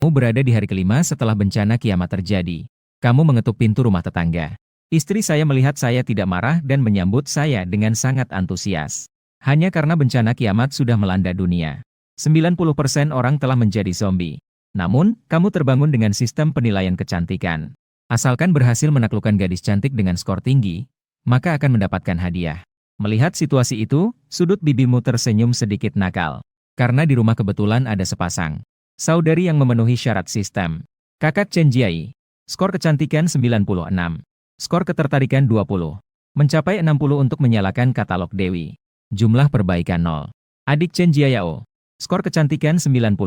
Kamu berada di hari kelima setelah bencana kiamat terjadi. Kamu mengetuk pintu rumah tetangga. Istri saya melihat saya tidak marah dan menyambut saya dengan sangat antusias. Hanya karena bencana kiamat sudah melanda dunia. 90% orang telah menjadi zombie. Namun, kamu terbangun dengan sistem penilaian kecantikan. Asalkan berhasil menaklukkan gadis cantik dengan skor tinggi, maka akan mendapatkan hadiah. Melihat situasi itu, sudut bibimu tersenyum sedikit nakal. Karena di rumah kebetulan ada sepasang saudari yang memenuhi syarat sistem. Kakak Chen Jiai. Skor kecantikan 96. Skor ketertarikan 20. Mencapai 60 untuk menyalakan katalog Dewi. Jumlah perbaikan 0. Adik Chen Jiayao. Skor kecantikan 95.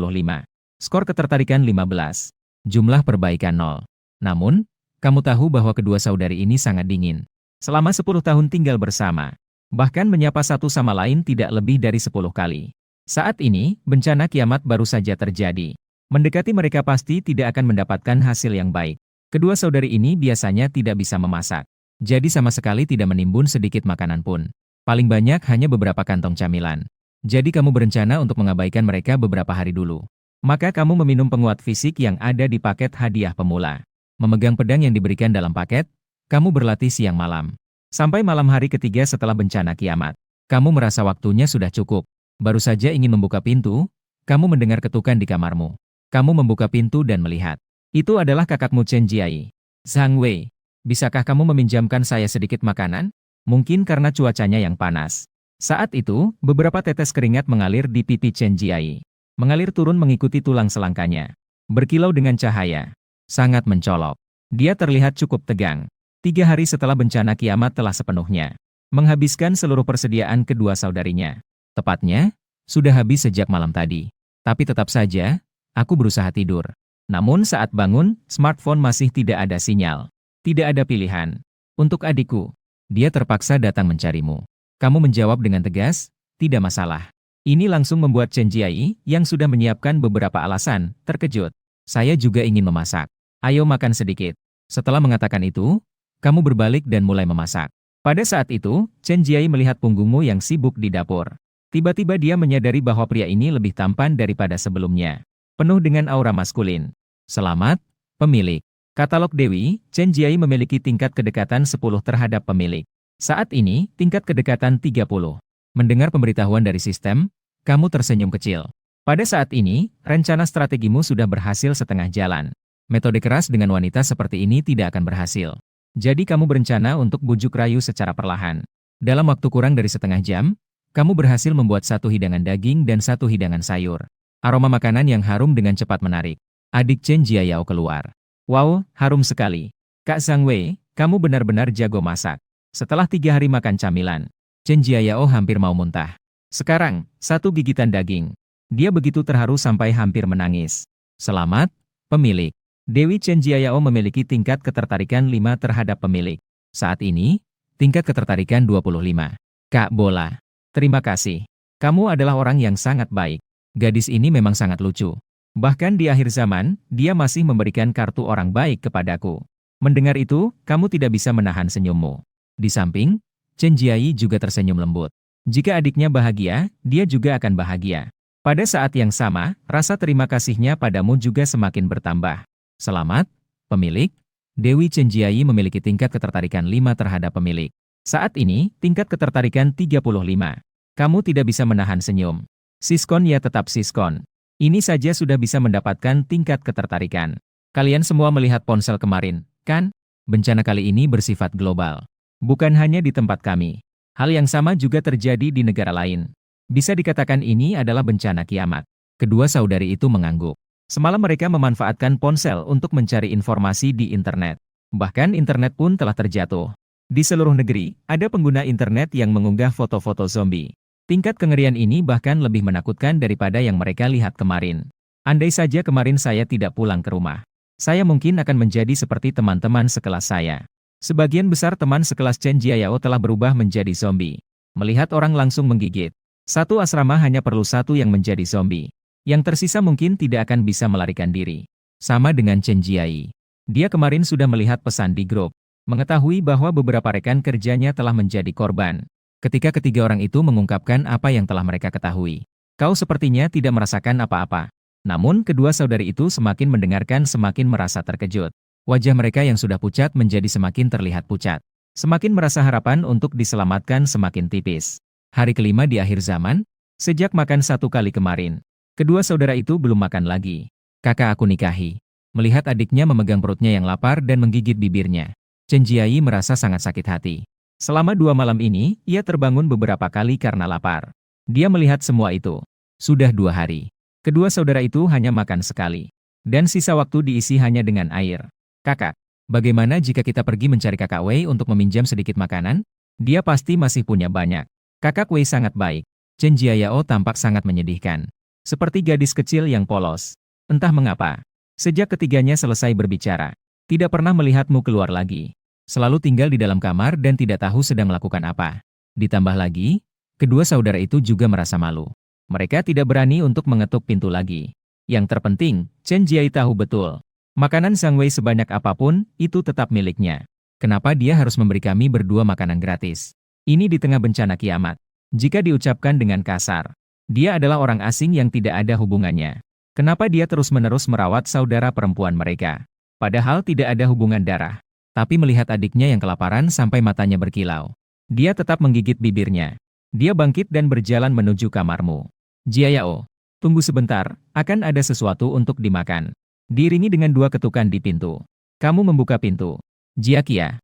Skor ketertarikan 15. Jumlah perbaikan 0. Namun, kamu tahu bahwa kedua saudari ini sangat dingin. Selama 10 tahun tinggal bersama. Bahkan menyapa satu sama lain tidak lebih dari 10 kali. Saat ini, bencana kiamat baru saja terjadi. Mendekati mereka pasti tidak akan mendapatkan hasil yang baik. Kedua saudari ini biasanya tidak bisa memasak. Jadi sama sekali tidak menimbun sedikit makanan pun. Paling banyak hanya beberapa kantong camilan. Jadi kamu berencana untuk mengabaikan mereka beberapa hari dulu. Maka kamu meminum penguat fisik yang ada di paket hadiah pemula. Memegang pedang yang diberikan dalam paket, kamu berlatih siang malam. Sampai malam hari ketiga setelah bencana kiamat. Kamu merasa waktunya sudah cukup. Baru saja ingin membuka pintu, kamu mendengar ketukan di kamarmu. Kamu membuka pintu dan melihat. Itu adalah kakakmu Chen Jiai. Zhang Wei, bisakah kamu meminjamkan saya sedikit makanan? Mungkin karena cuacanya yang panas. Saat itu, beberapa tetes keringat mengalir di pipi Chen Jiai. Mengalir turun mengikuti tulang selangkanya. Berkilau dengan cahaya. Sangat mencolok. Dia terlihat cukup tegang. 3 hari setelah bencana kiamat telah sepenuhnya menghabiskan seluruh persediaan kedua saudarinya. Tepatnya, sudah habis sejak malam tadi. Tapi tetap saja, aku berusaha tidur. Namun saat bangun, smartphone masih tidak ada sinyal. Tidak ada pilihan. Untuk adikku, dia terpaksa datang mencarimu. Kamu menjawab dengan tegas, tidak masalah. Ini langsung membuat Chen Jiai, yang sudah menyiapkan beberapa alasan, terkejut. Saya juga ingin memasak. Ayo makan sedikit. Setelah mengatakan itu, kamu berbalik dan mulai memasak. Pada saat itu, Chen Jiai melihat punggungmu yang sibuk di dapur. Tiba-tiba dia menyadari bahwa pria ini lebih tampan daripada sebelumnya. Penuh dengan aura maskulin. Selamat, pemilik. Katalog Dewi, Chen Jiai memiliki tingkat kedekatan 10 terhadap pemilik. Saat ini, tingkat kedekatan 30. Mendengar pemberitahuan dari sistem, kamu tersenyum kecil. Pada saat ini, rencana strategimu sudah berhasil setengah jalan. Metode keras dengan wanita seperti ini tidak akan berhasil. Jadi kamu berencana untuk bujuk rayu secara perlahan. Dalam waktu kurang dari setengah jam, kamu berhasil membuat 1 hidangan daging dan 1 hidangan sayur. Aroma makanan yang harum dengan cepat menarik. Adik Chen Jiayao keluar. Wow, harum sekali. Kak Zhang Wei, kamu benar-benar jago masak. Setelah 3 hari makan camilan, Chen Jiayao hampir mau muntah. Sekarang, 1 gigitan daging. Dia begitu terharu sampai hampir menangis. Selamat, pemilik. Dewi Chen Jiayao memiliki tingkat ketertarikan 5 terhadap pemilik. Saat ini, tingkat ketertarikan 25. Kak Bola. Terima kasih. Kamu adalah orang yang sangat baik. Gadis ini memang sangat lucu. Bahkan di akhir zaman, dia masih memberikan kartu orang baik kepadaku. Mendengar itu, kamu tidak bisa menahan senyummu. Di samping, Chen Jiai juga tersenyum lembut. Jika adiknya bahagia, dia juga akan bahagia. Pada saat yang sama, rasa terima kasihnya padamu juga semakin bertambah. Selamat, pemilik. Dewi Chen Jiai memiliki tingkat ketertarikan 5 terhadap pemilik. Saat ini, tingkat ketertarikan 35. Kamu tidak bisa menahan senyum. Siskon ya tetap siskon. Ini saja sudah bisa mendapatkan tingkat ketertarikan. Kalian semua melihat ponsel kemarin, kan? Bencana kali ini bersifat global. Bukan hanya di tempat kami. Hal yang sama juga terjadi di negara lain. Bisa dikatakan ini adalah bencana kiamat. Kedua saudari itu mengangguk. Semalam mereka memanfaatkan ponsel untuk mencari informasi di internet. Bahkan internet pun telah terjatuh. Di seluruh negeri, ada pengguna internet yang mengunggah foto-foto zombie. Tingkat kengerian ini bahkan lebih menakutkan daripada yang mereka lihat kemarin. Andai saja kemarin saya tidak pulang ke rumah, saya mungkin akan menjadi seperti teman-teman sekelas saya. Sebagian besar teman sekelas Chen Jiayao telah berubah menjadi zombie. Melihat orang langsung menggigit. Satu asrama hanya perlu 1 yang menjadi zombie. Yang tersisa mungkin tidak akan bisa melarikan diri. Sama dengan Chen Jiai. Dia kemarin sudah melihat pesan di grup. Mengetahui bahwa beberapa rekan kerjanya telah menjadi korban. Ketika ketiga orang itu mengungkapkan apa yang telah mereka ketahui. Kau sepertinya tidak merasakan apa-apa. Namun kedua saudari itu semakin mendengarkan semakin merasa terkejut. Wajah mereka yang sudah pucat menjadi semakin terlihat pucat. Semakin merasa harapan untuk diselamatkan semakin tipis. Hari kelima di akhir zaman, sejak makan satu kali kemarin, kedua saudara itu belum makan lagi. Kakak aku nikahi. Melihat adiknya memegang perutnya yang lapar dan menggigit bibirnya, Chen Jiayi merasa sangat sakit hati. Selama 2 malam ini, ia terbangun beberapa kali karena lapar. Dia melihat semua itu. Sudah 2 hari. Kedua saudara itu hanya makan sekali. Dan sisa waktu diisi hanya dengan air. Kakak, bagaimana jika kita pergi mencari kakak Wei untuk meminjam sedikit makanan? Dia pasti masih punya banyak. Kakak Wei sangat baik. Chen Jiayao tampak sangat menyedihkan. Seperti gadis kecil yang polos. Entah mengapa. Sejak ketiganya selesai berbicara, tidak pernah melihatmu keluar lagi. Selalu tinggal di dalam kamar dan tidak tahu sedang melakukan apa. Ditambah lagi, kedua saudara itu juga merasa malu. Mereka tidak berani untuk mengetuk pintu lagi. Yang terpenting, Chen Jiai tahu betul. Makanan Zhang Wei sebanyak apapun, itu tetap miliknya. Kenapa dia harus memberi kami berdua makanan gratis? Ini di tengah bencana kiamat. Jika diucapkan dengan kasar, dia adalah orang asing yang tidak ada hubungannya. Kenapa dia terus-menerus merawat saudara perempuan mereka? Padahal tidak ada hubungan darah. Tapi melihat adiknya yang kelaparan sampai matanya berkilau, dia tetap menggigit bibirnya. Dia bangkit dan berjalan menuju kamarmu. Jiayao, tunggu sebentar, akan ada sesuatu untuk dimakan. Diiringi dengan 2 ketukan di pintu. Kamu membuka pintu. Jiakia,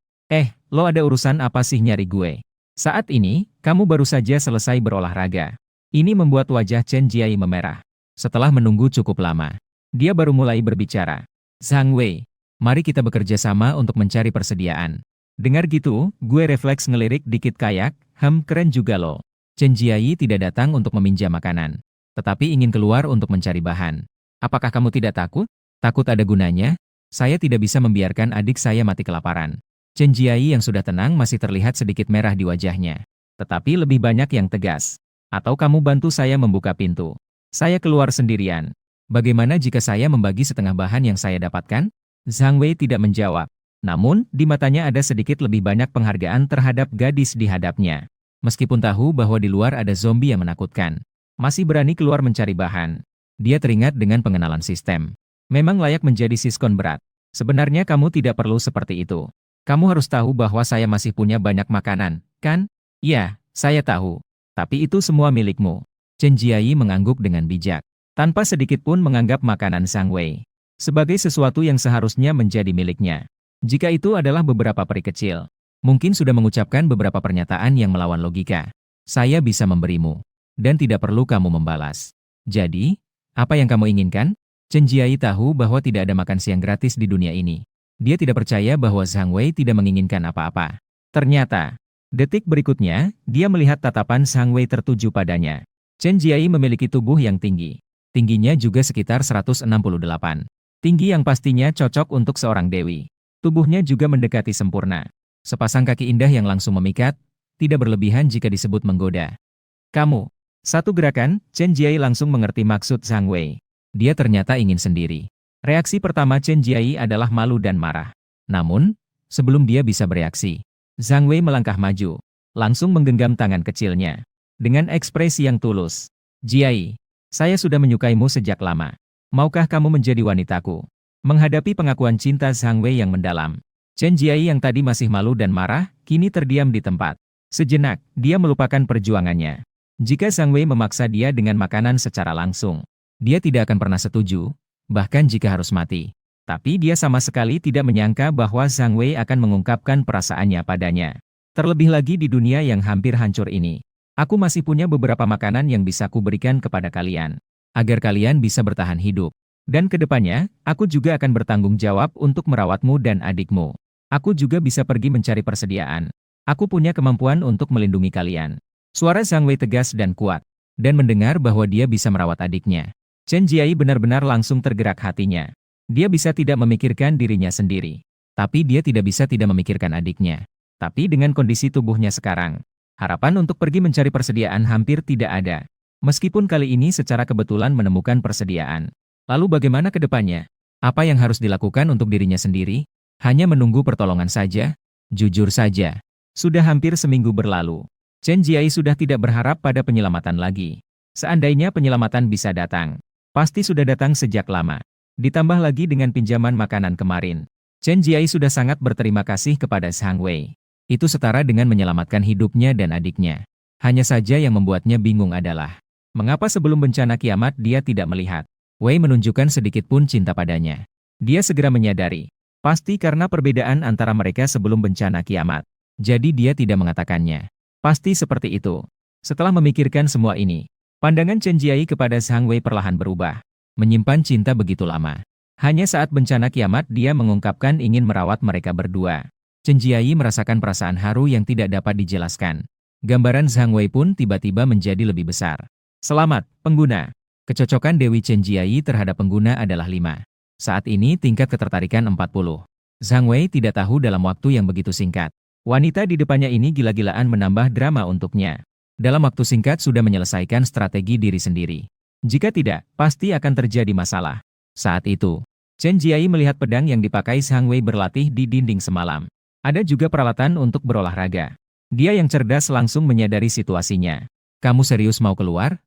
lo ada urusan apa sih nyari gue? Saat ini, kamu baru saja selesai berolahraga. Ini membuat wajah Chen Jiai memerah. Setelah menunggu cukup lama, dia baru mulai berbicara. Zhang Wei, mari kita bekerja sama untuk mencari persediaan. Dengar gitu, gue refleks ngelirik dikit kayak, keren juga lo. Chen Jiai tidak datang untuk meminjam makanan, tetapi ingin keluar untuk mencari bahan. Apakah kamu tidak takut? Takut ada gunanya? Saya tidak bisa membiarkan adik saya mati kelaparan. Chen Jiai yang sudah tenang masih terlihat sedikit merah di wajahnya. Tetapi lebih banyak yang tegas. Atau kamu bantu saya membuka pintu. Saya keluar sendirian. Bagaimana jika saya membagi setengah bahan yang saya dapatkan? Zhang Wei tidak menjawab. Namun, di matanya ada sedikit lebih banyak penghargaan terhadap gadis di hadapnya. Meskipun tahu bahwa di luar ada zombie yang menakutkan, masih berani keluar mencari bahan. Dia teringat dengan pengenalan sistem. Memang layak menjadi siskon berat. Sebenarnya kamu tidak perlu seperti itu. Kamu harus tahu bahwa saya masih punya banyak makanan, kan? Ya, saya tahu. Tapi itu semua milikmu. Chen Jiai mengangguk dengan bijak, tanpa sedikit pun menganggap makanan Zhang Wei sebagai sesuatu yang seharusnya menjadi miliknya. Jika itu adalah beberapa peri kecil, mungkin sudah mengucapkan beberapa pernyataan yang melawan logika. Saya bisa memberimu, dan tidak perlu kamu membalas. Jadi, apa yang kamu inginkan? Chen Jiai tahu bahwa tidak ada makan siang gratis di dunia ini. Dia tidak percaya bahwa Zhang Wei tidak menginginkan apa-apa. Ternyata, detik berikutnya, dia melihat tatapan Zhang Wei tertuju padanya. Chen Jiai memiliki tubuh yang tinggi. Tingginya juga sekitar 168. Tinggi yang pastinya cocok untuk seorang dewi. Tubuhnya juga mendekati sempurna. Sepasang kaki indah yang langsung memikat, tidak berlebihan jika disebut menggoda. Kamu. Satu gerakan, Chen Jiai langsung mengerti maksud Zhang Wei. Dia ternyata ingin sendiri. Reaksi pertama Chen Jiai adalah malu dan marah. Namun, sebelum dia bisa bereaksi, Zhang Wei melangkah maju, langsung menggenggam tangan kecilnya. Dengan ekspresi yang tulus. Jiai, saya sudah menyukaimu sejak lama. Maukah kamu menjadi wanitaku? Menghadapi pengakuan cinta Zhang Wei yang mendalam, Chen Jiai yang tadi masih malu dan marah, kini terdiam di tempat. Sejenak, dia melupakan perjuangannya. Jika Zhang Wei memaksa dia dengan makanan secara langsung, dia tidak akan pernah setuju, bahkan jika harus mati. Tapi dia sama sekali tidak menyangka bahwa Zhang Wei akan mengungkapkan perasaannya padanya. Terlebih lagi di dunia yang hampir hancur ini. Aku masih punya beberapa makanan yang bisa kuberikan kepada kalian, agar kalian bisa bertahan hidup. Dan kedepannya, aku juga akan bertanggung jawab untuk merawatmu dan adikmu. Aku juga bisa pergi mencari persediaan. Aku punya kemampuan untuk melindungi kalian. Suara Zhang Wei tegas dan kuat. Dan mendengar bahwa dia bisa merawat adiknya, Chen Jiai benar-benar langsung tergerak hatinya. Dia bisa tidak memikirkan dirinya sendiri. Tapi dia tidak bisa tidak memikirkan adiknya. Tapi dengan kondisi tubuhnya sekarang, harapan untuk pergi mencari persediaan hampir tidak ada. Meskipun kali ini secara kebetulan menemukan persediaan. Lalu bagaimana ke depannya? Apa yang harus dilakukan untuk dirinya sendiri? Hanya menunggu pertolongan saja? Jujur saja, sudah hampir seminggu berlalu. Chen Jiai sudah tidak berharap pada penyelamatan lagi. Seandainya penyelamatan bisa datang, Pasti sudah datang sejak lama. Ditambah lagi dengan pinjaman makanan kemarin. Chen Jiai sudah sangat berterima kasih kepada Zhang Wei. Itu setara dengan menyelamatkan hidupnya dan adiknya. Hanya saja yang membuatnya bingung adalah, mengapa sebelum bencana kiamat dia tidak melihat Wei menunjukkan sedikit pun cinta padanya. Dia segera menyadari, pasti karena perbedaan antara mereka sebelum bencana kiamat. Jadi dia tidak mengatakannya. Pasti seperti itu. Setelah memikirkan semua ini, pandangan Chen Jiai kepada Zhang Wei perlahan berubah. Menyimpan cinta begitu lama. Hanya saat bencana kiamat dia mengungkapkan ingin merawat mereka berdua. Chen Jiai merasakan perasaan haru yang tidak dapat dijelaskan. Gambaran Zhang Wei pun tiba-tiba menjadi lebih besar. Selamat, pengguna. Kecocokan Dewi Chen Jiai terhadap pengguna adalah 5. Saat ini tingkat ketertarikan 40. Zhang Wei tidak tahu dalam waktu yang begitu singkat. Wanita di depannya ini gila-gilaan menambah drama untuknya. Dalam waktu singkat sudah menyelesaikan strategi diri sendiri. Jika tidak, pasti akan terjadi masalah. Saat itu, Chen Jiai melihat pedang yang dipakai Zhang Wei berlatih di dinding semalam. Ada juga peralatan untuk berolahraga. Dia yang cerdas langsung menyadari situasinya. Kamu serius mau keluar?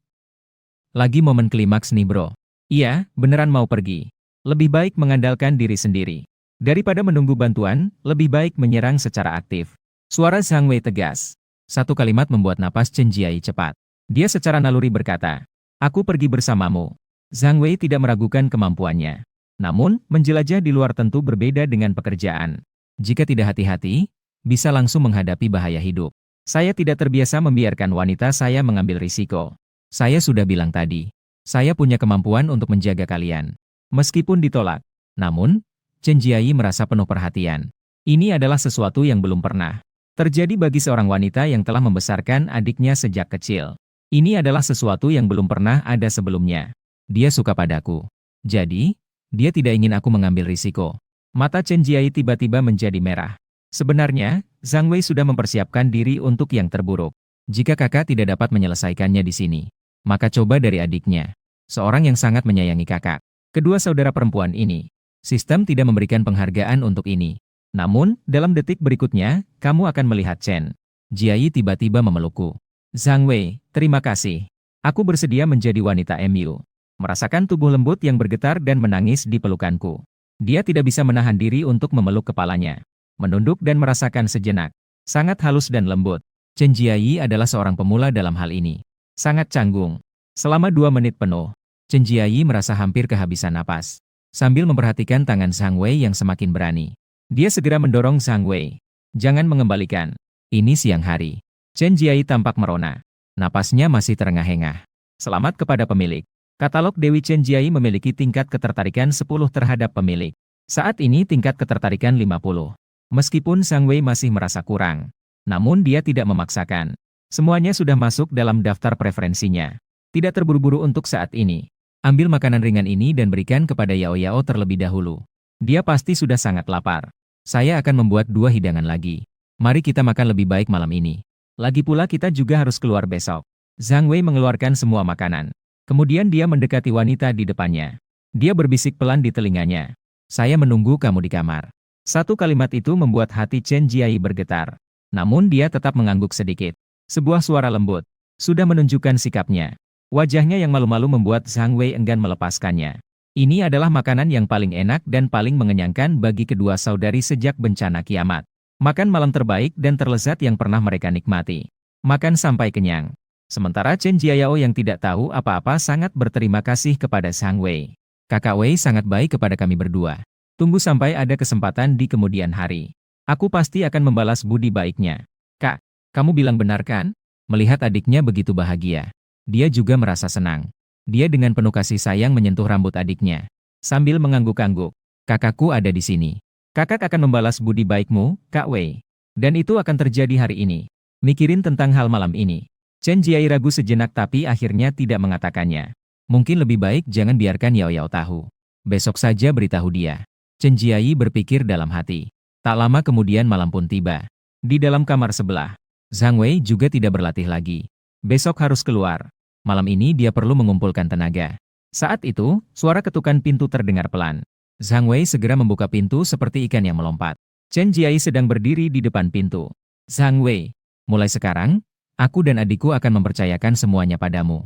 Lagi momen klimaks nih bro. Iya, beneran mau pergi. Lebih baik mengandalkan diri sendiri. Daripada menunggu bantuan, lebih baik menyerang secara aktif. Suara Zhang Wei tegas. Satu kalimat membuat napas Chen Jiai cepat. Dia secara naluri berkata, aku pergi bersamamu. Zhang Wei tidak meragukan kemampuannya. Namun, menjelajah di luar tentu berbeda dengan pekerjaan. Jika tidak hati-hati, bisa langsung menghadapi bahaya hidup. Saya tidak terbiasa membiarkan wanita saya mengambil risiko. Saya sudah bilang tadi, saya punya kemampuan untuk menjaga kalian. Meskipun ditolak. Namun, Chen Jiai merasa penuh perhatian. Ini adalah sesuatu yang belum pernah terjadi bagi seorang wanita yang telah membesarkan adiknya sejak kecil. Ini adalah sesuatu yang belum pernah ada sebelumnya. Dia suka padaku. Jadi, dia tidak ingin aku mengambil risiko. Mata Chen Jiai tiba-tiba menjadi merah. Sebenarnya, Zhang Wei sudah mempersiapkan diri untuk yang terburuk. Jika kakak tidak dapat menyelesaikannya di sini, maka coba dari adiknya. Seorang yang sangat menyayangi kakak. Kedua saudara perempuan ini. Sistem tidak memberikan penghargaan untuk ini. Namun, dalam detik berikutnya, kamu akan melihat Chen Jiai tiba-tiba memelukku. Zhang Wei, terima kasih. Aku bersedia menjadi wanita MU. Merasakan tubuh lembut yang bergetar dan menangis di pelukanku. Dia tidak bisa menahan diri untuk memeluk kepalanya. Menunduk dan merasakan sejenak. Sangat halus dan lembut. Chen Jiai adalah seorang pemula dalam hal ini. Sangat canggung. Selama 2 menit penuh, Chen Jiai merasa hampir kehabisan napas. Sambil memperhatikan tangan Zhang Wei yang semakin berani. Dia segera mendorong Zhang Wei. Jangan mengembalikan. Ini siang hari. Chen Jiai tampak merona. Napasnya masih terengah-engah. Selamat kepada pemilik. Katalog Dewi Chen Jiai memiliki tingkat ketertarikan 10 terhadap pemilik. Saat ini tingkat ketertarikan 50. Meskipun Zhang Wei masih merasa kurang. Namun dia tidak memaksakan. Semuanya sudah masuk dalam daftar preferensinya. Tidak terburu-buru untuk saat ini. Ambil makanan ringan ini dan berikan kepada Yao Yao terlebih dahulu. Dia pasti sudah sangat lapar. Saya akan membuat 2 hidangan lagi. Mari kita makan lebih baik malam ini. Lagi pula kita juga harus keluar besok. Zhang Wei mengeluarkan semua makanan. Kemudian dia mendekati wanita di depannya. Dia berbisik pelan di telinganya. Saya menunggu kamu di kamar. Satu kalimat itu membuat hati Chen Jiai bergetar. Namun dia tetap mengangguk sedikit. Sebuah suara lembut. Sudah menunjukkan sikapnya. Wajahnya yang malu-malu membuat Zhang Wei enggan melepaskannya. Ini adalah makanan yang paling enak dan paling mengenyangkan bagi kedua saudari sejak bencana kiamat. Makan malam terbaik dan terlezat yang pernah mereka nikmati. Makan sampai kenyang. Sementara Chen Jiayao yang tidak tahu apa-apa sangat berterima kasih kepada Zhang Wei. Kakak Wei sangat baik kepada kami berdua. Tunggu sampai ada kesempatan di kemudian hari. Aku pasti akan membalas budi baiknya. Kak, kamu bilang benar kan? Melihat adiknya begitu bahagia. Dia juga merasa senang. Dia dengan penuh kasih sayang menyentuh rambut adiknya. Sambil mengangguk-angguk. Kakakku ada di sini. Kakak akan membalas budi baikmu, Kak Wei. Dan itu akan terjadi hari ini. Mikirin tentang hal malam ini. Chen Jiai ragu sejenak tapi akhirnya tidak mengatakannya. Mungkin lebih baik jangan biarkan Yao Yao tahu. Besok saja beritahu dia. Chen Jiai berpikir dalam hati. Tak lama kemudian malam pun tiba. Di dalam kamar sebelah, Zhang Wei juga tidak berlatih lagi. Besok harus keluar. Malam ini dia perlu mengumpulkan tenaga. Saat itu, suara ketukan pintu terdengar pelan. Zhang Wei segera membuka pintu seperti ikan yang melompat. Chen Jiai sedang berdiri di depan pintu. Zhang Wei, mulai sekarang, aku dan adikku akan mempercayakan semuanya padamu.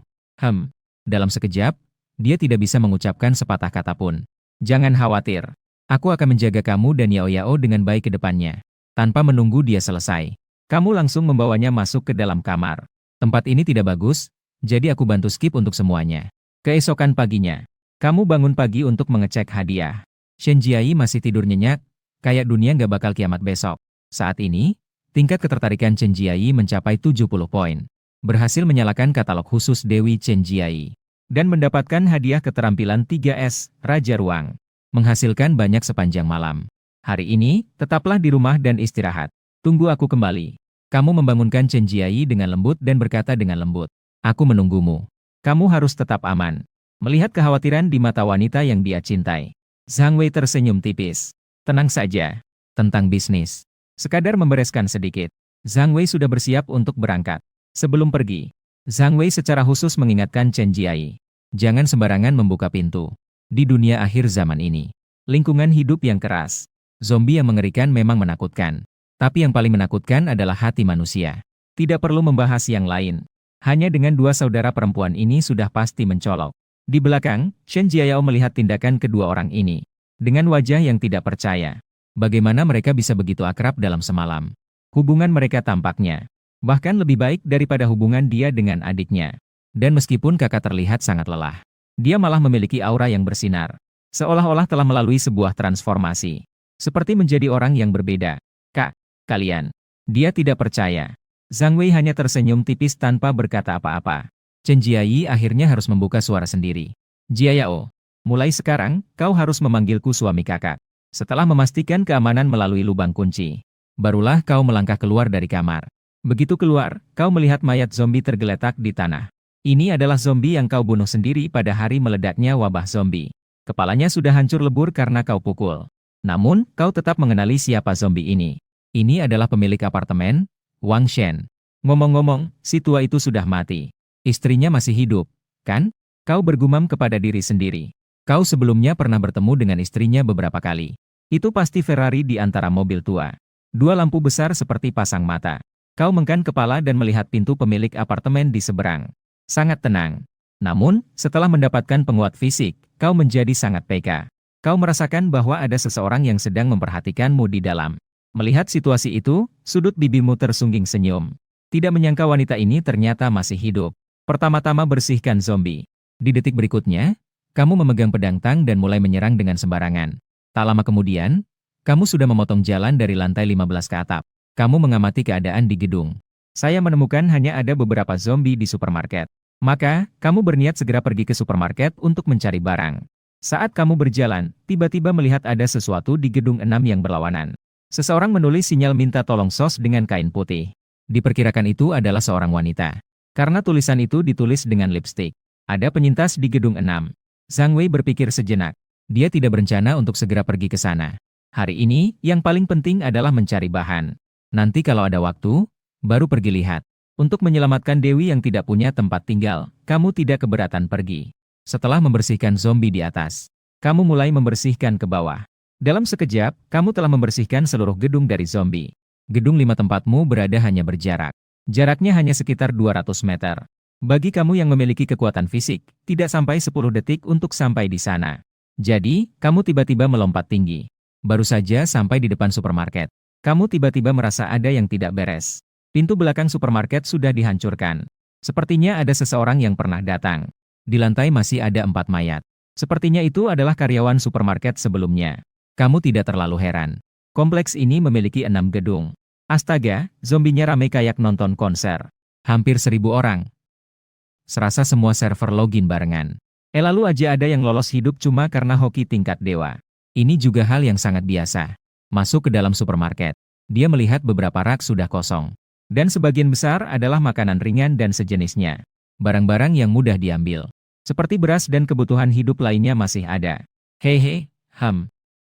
Dalam sekejap, Dia tidak bisa mengucapkan sepatah kata pun. Jangan khawatir. Aku akan menjaga kamu dan Yao Yao dengan baik ke depannya. Tanpa menunggu dia selesai, kamu langsung membawanya masuk ke dalam kamar. Tempat ini tidak bagus, jadi aku bantu skip untuk semuanya. Keesokan paginya, kamu bangun pagi untuk mengecek hadiah. Shen Jiai masih tidur nyenyak, kayak dunia nggak bakal kiamat besok. Saat ini, tingkat ketertarikan Chen Jiai mencapai 70 poin. Berhasil menyalakan katalog khusus Dewi Chen Jiai. Dan mendapatkan hadiah keterampilan 3S, Raja Ruang. Menghasilkan banyak sepanjang malam. Hari ini, tetaplah di rumah dan istirahat. Tunggu aku kembali. Kamu membangunkan Chen Jiai dengan lembut dan berkata dengan lembut. Aku menunggumu. Kamu harus tetap aman. Melihat kekhawatiran di mata wanita yang dia cintai, Zhang Wei tersenyum tipis. Tenang saja. Tentang bisnis. Sekadar membereskan sedikit. Zhang Wei sudah bersiap untuk berangkat. Sebelum pergi, Zhang Wei secara khusus mengingatkan Chen Jiai. Jangan sembarangan membuka pintu. Di dunia akhir zaman ini, lingkungan hidup yang keras, zombie yang mengerikan memang menakutkan. Tapi yang paling menakutkan adalah hati manusia. Tidak perlu membahas yang lain. Hanya dengan dua saudara perempuan ini sudah pasti mencolok. Di belakang, Shen Jiayao melihat tindakan kedua orang ini. Dengan wajah yang tidak percaya. Bagaimana mereka bisa begitu akrab dalam semalam? Hubungan mereka tampaknya bahkan lebih baik daripada hubungan dia dengan adiknya. Dan meskipun kakak terlihat sangat lelah, dia malah memiliki aura yang bersinar. Seolah-olah telah melalui sebuah transformasi. Seperti menjadi orang yang berbeda. Kak, kalian. Dia tidak percaya. Zhang Wei hanya tersenyum tipis tanpa berkata apa-apa. Chen Jiai akhirnya harus membuka suara sendiri. Jiayao, mulai sekarang, kau harus memanggilku suami kakak. Setelah memastikan keamanan melalui lubang kunci, barulah kau melangkah keluar dari kamar. Begitu keluar, kau melihat mayat zombie tergeletak di tanah. Ini adalah zombie yang kau bunuh sendiri pada hari meledaknya wabah zombie. Kepalanya sudah hancur lebur karena kau pukul. Namun, kau tetap mengenali siapa zombie ini. Ini adalah pemilik apartemen, Wang Shen. Ngomong-ngomong, si tua itu sudah mati. Istrinya masih hidup, kan? Kau bergumam kepada diri sendiri. Kau sebelumnya pernah bertemu dengan istrinya beberapa kali. Itu pasti Ferrari di antara mobil tua. Dua lampu besar seperti pasang mata. Kau mengangkat kepala dan melihat pintu pemilik apartemen di seberang. Sangat tenang. Namun, setelah mendapatkan penguat fisik, kau menjadi sangat peka. Kau merasakan bahwa ada seseorang yang sedang memperhatikanmu di dalam. Melihat situasi itu, sudut bibirmu tersungging senyum. Tidak menyangka wanita ini ternyata masih hidup. Pertama-tama bersihkan zombie. Di detik berikutnya, kamu memegang pedang tang dan mulai menyerang dengan sembarangan. Tak lama kemudian, kamu sudah memotong jalan dari lantai 15 ke atap. Kamu mengamati keadaan di gedung. Saya menemukan hanya ada beberapa zombie di supermarket. Maka, kamu berniat segera pergi ke supermarket untuk mencari barang. Saat kamu berjalan, tiba-tiba melihat ada sesuatu di gedung 6 yang berlawanan. Seseorang menulis sinyal minta tolong SOS dengan kain putih. Diperkirakan itu adalah seorang wanita. Karena tulisan itu ditulis dengan lipstik. Ada penyintas di gedung 6. Zhang Wei berpikir sejenak. Dia tidak berencana untuk segera pergi ke sana. Hari ini, yang paling penting adalah mencari bahan. Nanti kalau ada waktu, baru pergi lihat. Untuk menyelamatkan Dewi yang tidak punya tempat tinggal, kamu tidak keberatan pergi. Setelah membersihkan zombie di atas, kamu mulai membersihkan ke bawah. Dalam sekejap, kamu telah membersihkan seluruh gedung dari zombie. Gedung 5 tempatmu berada hanya berjarak. Jaraknya hanya sekitar 200 meter. Bagi kamu yang memiliki kekuatan fisik, tidak sampai 10 detik untuk sampai di sana. Jadi, kamu tiba-tiba melompat tinggi. Baru saja sampai di depan supermarket. Kamu tiba-tiba merasa ada yang tidak beres. Pintu belakang supermarket sudah dihancurkan. Sepertinya ada seseorang yang pernah datang. Di lantai masih ada 4 mayat. Sepertinya itu adalah karyawan supermarket sebelumnya. Kamu tidak terlalu heran. Kompleks ini memiliki 6 gedung. Astaga, zombinya ramai kayak nonton konser. Hampir 1000 orang. Serasa semua server login barengan. Lalu aja ada yang lolos hidup cuma karena hoki tingkat dewa. Ini juga hal yang sangat biasa. Masuk ke dalam supermarket. Dia melihat beberapa rak sudah kosong. Dan sebagian besar adalah makanan ringan dan sejenisnya. Barang-barang yang mudah diambil. Seperti beras dan kebutuhan hidup lainnya masih ada. Hehe,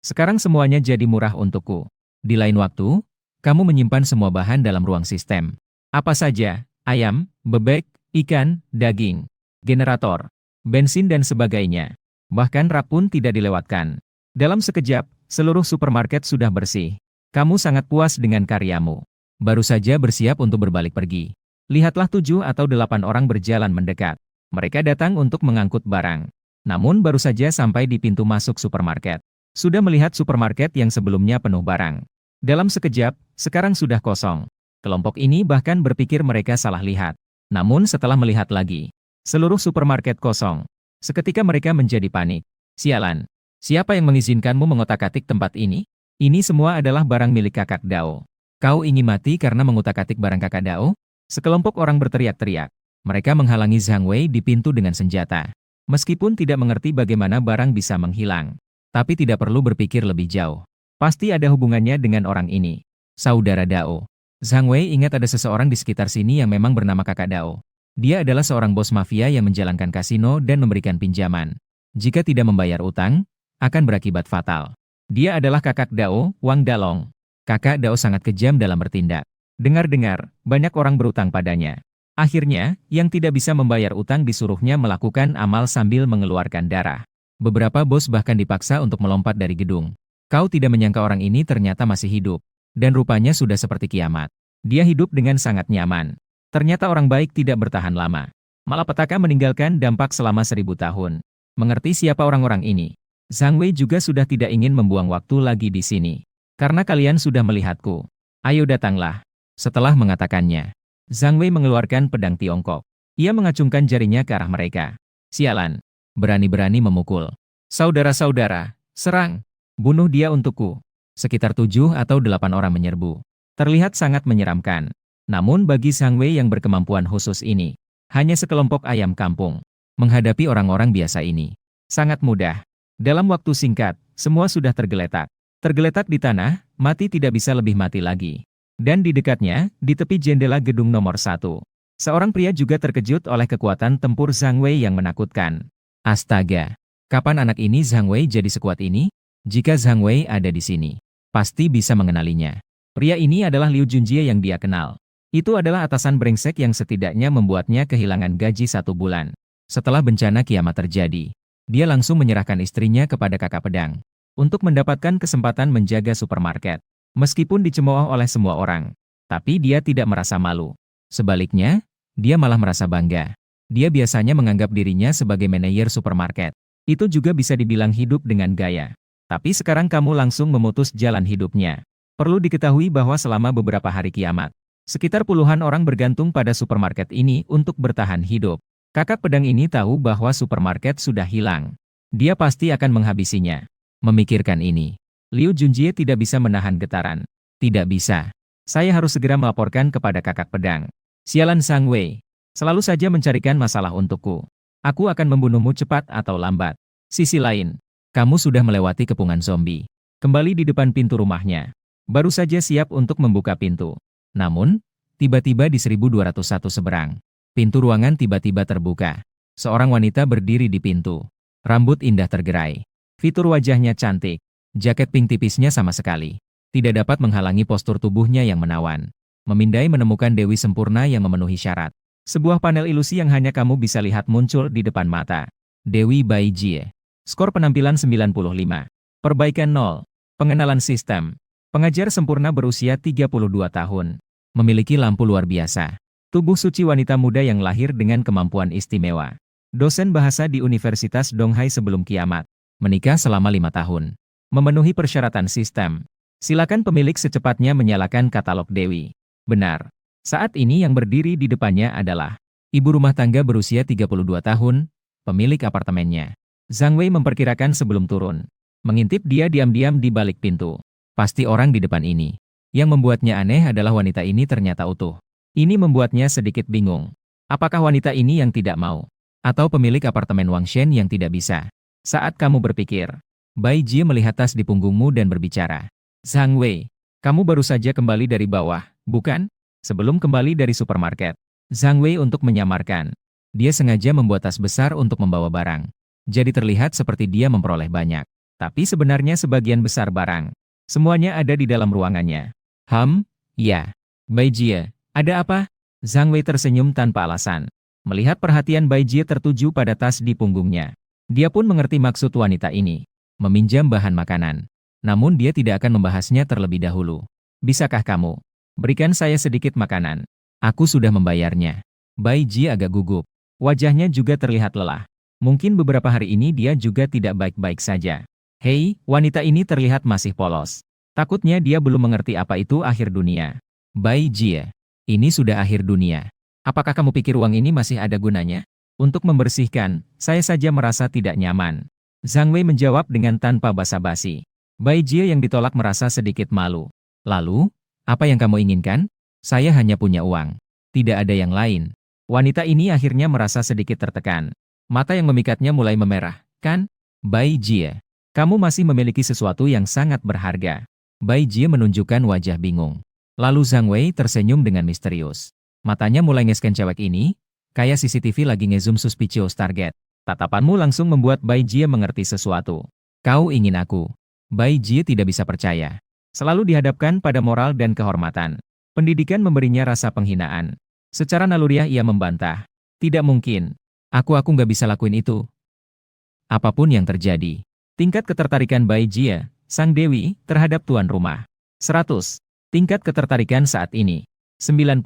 sekarang semuanya jadi murah untukku. Di lain waktu, kamu menyimpan semua bahan dalam ruang sistem. Apa saja, ayam, bebek, ikan, daging, generator, bensin dan sebagainya. Bahkan rak pun tidak dilewatkan. Dalam sekejap, seluruh supermarket sudah bersih. Kamu sangat puas dengan karyamu. Baru saja bersiap untuk berbalik pergi. Lihatlah 7 atau 8 orang berjalan mendekat. Mereka datang untuk mengangkut barang. Namun baru saja sampai di pintu masuk supermarket. Sudah melihat supermarket yang sebelumnya penuh barang. Dalam sekejap, sekarang sudah kosong. Kelompok ini bahkan berpikir mereka salah lihat. Namun setelah melihat lagi, seluruh supermarket kosong. Seketika mereka menjadi panik. Sialan, siapa yang mengizinkanmu mengotak-atik tempat ini? Ini semua adalah barang milik kakak Dao. Kau ingin mati karena mengutak-atik barang kakak Dao? Sekelompok orang berteriak-teriak. Mereka menghalangi Zhang Wei di pintu dengan senjata. Meskipun tidak mengerti bagaimana barang bisa menghilang. Tapi tidak perlu berpikir lebih jauh. Pasti ada hubungannya dengan orang ini. Saudara Dao. Zhang Wei ingat ada seseorang di sekitar sini yang memang bernama kakak Dao. Dia adalah seorang bos mafia yang menjalankan kasino dan memberikan pinjaman. Jika tidak membayar utang, akan berakibat fatal. Dia adalah kakak Dao, Wang Dalong. Kakak Dao sangat kejam dalam bertindak. Dengar-dengar, banyak orang berutang padanya. Akhirnya, yang tidak bisa membayar utang disuruhnya melakukan amal sambil mengeluarkan darah. Beberapa bos bahkan dipaksa untuk melompat dari gedung. Kau tidak menyangka orang ini ternyata masih hidup. Dan rupanya sudah seperti kiamat. Dia hidup dengan sangat nyaman. Ternyata orang baik tidak bertahan lama. Malapetaka meninggalkan dampak selama 1000 tahun. Mengerti siapa orang-orang ini? Zhang Wei juga sudah tidak ingin membuang waktu lagi di sini. Karena kalian sudah melihatku. Ayo datanglah. Setelah mengatakannya, Zhang Wei mengeluarkan pedang Tiongkok. Ia mengacungkan jarinya ke arah mereka. Sialan. Berani-berani memukul. Saudara-saudara, serang. Bunuh dia untukku. Sekitar 7 atau 8 orang menyerbu. Terlihat sangat menyeramkan. Namun bagi Zhang Wei yang berkemampuan khusus ini, hanya sekelompok ayam kampung. Menghadapi orang-orang biasa ini, sangat mudah. Dalam waktu singkat, semua sudah tergeletak. Tergeletak di tanah, mati tidak bisa lebih mati lagi. Dan di dekatnya, di tepi jendela gedung nomor 1. Seorang pria juga terkejut oleh kekuatan tempur Zhang Wei yang menakutkan. Astaga! Kapan anak ini Zhang Wei jadi sekuat ini? Jika Zhang Wei ada di sini, pasti bisa mengenalinya. Pria ini adalah Liu Junjie yang dia kenal. Itu adalah atasan brengsek yang setidaknya membuatnya kehilangan gaji 1 bulan. Setelah bencana kiamat terjadi, dia langsung menyerahkan istrinya kepada kakak pedang. Untuk mendapatkan kesempatan menjaga supermarket. Meskipun dicemooh oleh semua orang. Tapi dia tidak merasa malu. Sebaliknya, dia malah merasa bangga. Dia biasanya menganggap dirinya sebagai manajer supermarket. Itu juga bisa dibilang hidup dengan gaya. Tapi sekarang kamu langsung memutus jalan hidupnya. Perlu diketahui bahwa selama beberapa hari kiamat, sekitar puluhan orang bergantung pada supermarket ini untuk bertahan hidup. Kakak pedang ini tahu bahwa supermarket sudah hilang. Dia pasti akan menghabisinya. Memikirkan ini, Liu Junjie tidak bisa menahan getaran. Tidak bisa. Saya harus segera melaporkan kepada kakak pedang. Sialan Zhang Wei. Selalu saja mencarikan masalah untukku. Aku akan membunuhmu cepat atau lambat. Sisi lain, kamu sudah melewati kepungan zombie. Kembali di depan pintu rumahnya. Baru saja siap untuk membuka pintu. Namun, tiba-tiba di 1201 seberang. Pintu ruangan tiba-tiba terbuka. Seorang wanita berdiri di pintu. Rambut indah tergerai. Fitur wajahnya cantik. Jaket pink tipisnya sama sekali tidak dapat menghalangi postur tubuhnya yang menawan. Memindai menemukan Dewi sempurna yang memenuhi syarat. Sebuah panel ilusi yang hanya kamu bisa lihat muncul di depan mata. Dewi Bai Jie. Skor penampilan 95. Perbaikan 0. Pengenalan sistem. Pengajar sempurna berusia 32 tahun. Memiliki lampu luar biasa. Tubuh suci wanita muda yang lahir dengan kemampuan istimewa. Dosen bahasa di Universitas Donghai sebelum kiamat. Menikah selama 5 tahun. Memenuhi persyaratan sistem. Silakan pemilik secepatnya menyalakan katalog Dewi. Benar. Saat ini yang berdiri di depannya adalah ibu rumah tangga berusia 32 tahun, pemilik apartemennya. Zhang Wei memperkirakan sebelum turun. Mengintip dia diam-diam di balik pintu. Pasti orang di depan ini. Yang membuatnya aneh adalah wanita ini ternyata utuh. Ini membuatnya sedikit bingung. Apakah wanita ini yang tidak mau? Atau pemilik apartemen Wang Shen yang tidak bisa? Saat kamu berpikir, Bai Jie melihat tas di punggungmu dan berbicara. Zhang Wei, kamu baru saja kembali dari bawah, bukan? Sebelum kembali dari supermarket. Zhang Wei untuk menyamarkan. Dia sengaja membuat tas besar untuk membawa barang. Jadi terlihat seperti dia memperoleh banyak. Tapi sebenarnya sebagian besar barang. Semuanya ada di dalam ruangannya. Ya. Bai Jie, ada apa? Zhang Wei tersenyum tanpa alasan. Melihat perhatian Bai Jie tertuju pada tas di punggungnya. Dia pun mengerti maksud wanita ini. Meminjam bahan makanan. Namun dia tidak akan membahasnya terlebih dahulu. Bisakah kamu berikan saya sedikit makanan? Aku sudah membayarnya. Bai Jie agak gugup. Wajahnya juga terlihat lelah. Mungkin beberapa hari ini dia juga tidak baik-baik saja. Hei, wanita ini terlihat masih polos. Takutnya dia belum mengerti apa itu akhir dunia. Bai Jie, ini sudah akhir dunia. Apakah kamu pikir uang ini masih ada gunanya? Untuk membersihkan, saya saja merasa tidak nyaman. Zhang Wei menjawab dengan tanpa basa-basi. Bai Jie yang ditolak merasa sedikit malu. Lalu, apa yang kamu inginkan? Saya hanya punya uang. Tidak ada yang lain. Wanita ini akhirnya merasa sedikit tertekan. Mata yang memikatnya mulai memerah, kan? Bai Jie, kamu masih memiliki sesuatu yang sangat berharga. Bai Jie menunjukkan wajah bingung. Lalu Zhang Wei tersenyum dengan misterius. Matanya mulai nge-scan cewek ini, kayak CCTV lagi nge-zoom suspicious target. Tatapanmu langsung membuat Bai Jie mengerti sesuatu. Kau ingin aku. Bai Jie tidak bisa percaya. Selalu dihadapkan pada moral dan kehormatan. Pendidikan memberinya rasa penghinaan. Secara naluriah ia membantah. Tidak mungkin. Aku nggak bisa lakuin itu. Apapun yang terjadi. Tingkat ketertarikan Bai Jie, sang dewi, terhadap tuan rumah. 100. Tingkat ketertarikan saat ini. 90.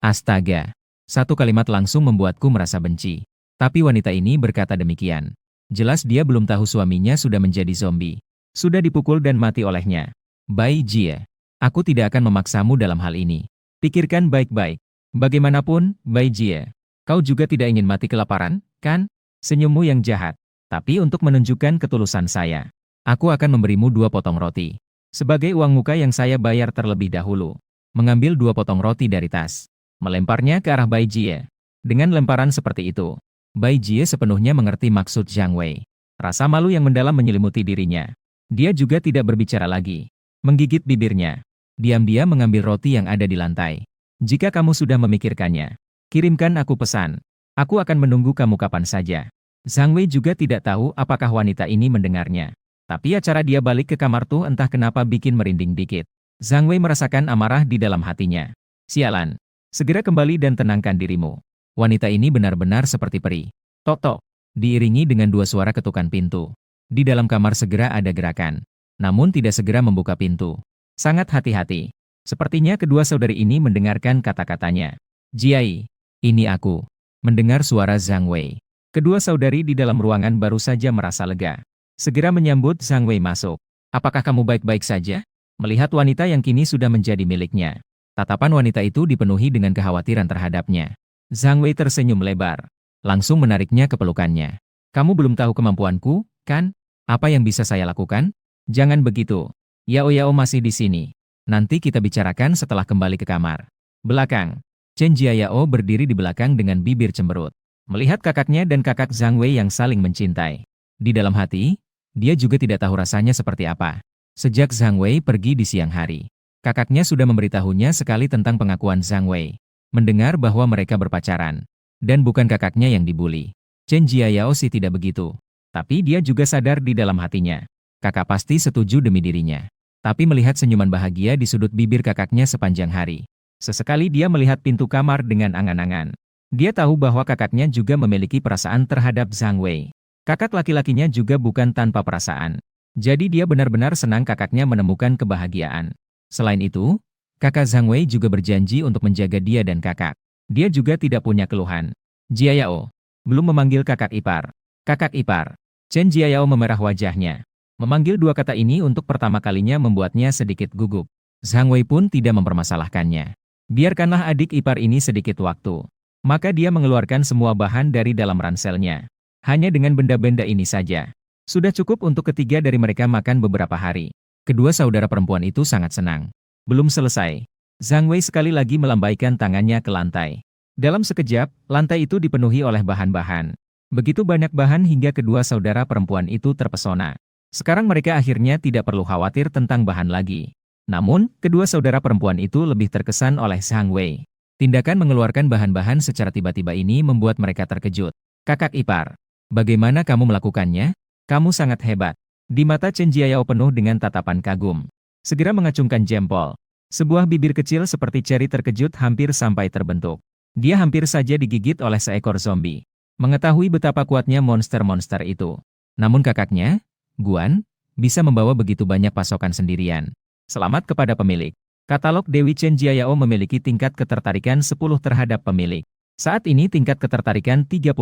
Astaga. Satu kalimat langsung membuatku merasa benci. Tapi wanita ini berkata demikian. Jelas dia belum tahu suaminya sudah menjadi zombie. Sudah dipukul dan mati olehnya. Bai Jie, aku tidak akan memaksamu dalam hal ini. Pikirkan baik-baik. Bagaimanapun, Bai Jie, kau juga tidak ingin mati kelaparan, kan? Senyummu yang jahat. Tapi untuk menunjukkan ketulusan saya, aku akan memberimu 2 potong roti. Sebagai uang muka yang saya bayar terlebih dahulu. Mengambil 2 potong roti dari tas. Melemparnya ke arah Bai Jie. Dengan lemparan seperti itu, Bai Jie sepenuhnya mengerti maksud Zhang Wei. Rasa malu yang mendalam menyelimuti dirinya. Dia juga tidak berbicara lagi. Menggigit bibirnya. Diam-diam mengambil roti yang ada di lantai. Jika kamu sudah memikirkannya, kirimkan aku pesan. Aku akan menunggu kamu kapan saja. Zhang Wei juga tidak tahu apakah wanita ini mendengarnya. Tapi acara dia balik ke kamar tuh entah kenapa bikin merinding dikit. Zhang Wei merasakan amarah di dalam hatinya. Sialan. Segera kembali dan tenangkan dirimu. Wanita ini benar-benar seperti peri. Tok tok. Diiringi dengan 2 suara ketukan pintu. Di dalam kamar segera ada gerakan. Namun tidak segera membuka pintu. Sangat hati-hati. Sepertinya kedua saudari ini mendengarkan kata-katanya. Jiai, ini aku. Mendengar suara Zhang Wei. Kedua saudari di dalam ruangan baru saja merasa lega. Segera menyambut Zhang Wei masuk. Apakah kamu baik-baik saja? Melihat wanita yang kini sudah menjadi miliknya. Tatapan wanita itu dipenuhi dengan kekhawatiran terhadapnya. Zhang Wei tersenyum lebar. Langsung menariknya ke pelukannya. Kamu belum tahu kemampuanku, kan? Apa yang bisa saya lakukan? Jangan begitu. Yao masih di sini. Nanti kita bicarakan setelah kembali ke kamar. Belakang. Chen Jiayao berdiri di belakang dengan bibir cemberut. Melihat kakaknya dan kakak Zhang Wei yang saling mencintai. Di dalam hati, dia juga tidak tahu rasanya seperti apa. Sejak Zhang Wei pergi di siang hari, kakaknya sudah memberitahunya sekali tentang pengakuan Zhang Wei. Mendengar bahwa mereka berpacaran. Dan bukan kakaknya yang dibuli. Chen Jiayao sih tidak begitu. Tapi dia juga sadar di dalam hatinya. Kakak pasti setuju demi dirinya. Tapi melihat senyuman bahagia di sudut bibir kakaknya sepanjang hari. Sesekali dia melihat pintu kamar dengan angan-angan. Dia tahu bahwa kakaknya juga memiliki perasaan terhadap Zhang Wei. Kakak laki-lakinya juga bukan tanpa perasaan. Jadi dia benar-benar senang kakaknya menemukan kebahagiaan. Selain itu, kakak Zhang Wei juga berjanji untuk menjaga dia dan kakak. Dia juga tidak punya keluhan. Jiayao, belum memanggil kakak ipar. Kakak ipar. Chen Jiayao memerah wajahnya. Memanggil 2 kata ini untuk pertama kalinya membuatnya sedikit gugup. Zhang Wei pun tidak mempermasalahkannya. Biarkanlah adik ipar ini sedikit waktu. Maka dia mengeluarkan semua bahan dari dalam ranselnya. Hanya dengan benda-benda ini saja. Sudah cukup untuk ketiga dari mereka makan beberapa hari. Kedua saudara perempuan itu sangat senang. Belum selesai. Zhang Wei sekali lagi melambaikan tangannya ke lantai. Dalam sekejap, lantai itu dipenuhi oleh bahan-bahan. Begitu banyak bahan hingga kedua saudara perempuan itu terpesona. Sekarang mereka akhirnya tidak perlu khawatir tentang bahan lagi. Namun, kedua saudara perempuan itu lebih terkesan oleh Zhang Wei. Tindakan mengeluarkan bahan-bahan secara tiba-tiba ini membuat mereka terkejut. Kakak ipar. Bagaimana kamu melakukannya? Kamu sangat hebat. Di mata Chen Jiayao penuh dengan tatapan kagum. Segera mengacungkan jempol. Sebuah bibir kecil seperti ceri terkejut hampir sampai terbentuk. Dia hampir saja digigit oleh seekor zombie. Mengetahui betapa kuatnya monster-monster itu. Namun kakaknya, Guan, bisa membawa begitu banyak pasokan sendirian. Selamat kepada pemilik. Katalog Dewi Chen Jiayao memiliki tingkat ketertarikan 10 terhadap pemilik. Saat ini tingkat ketertarikan 35.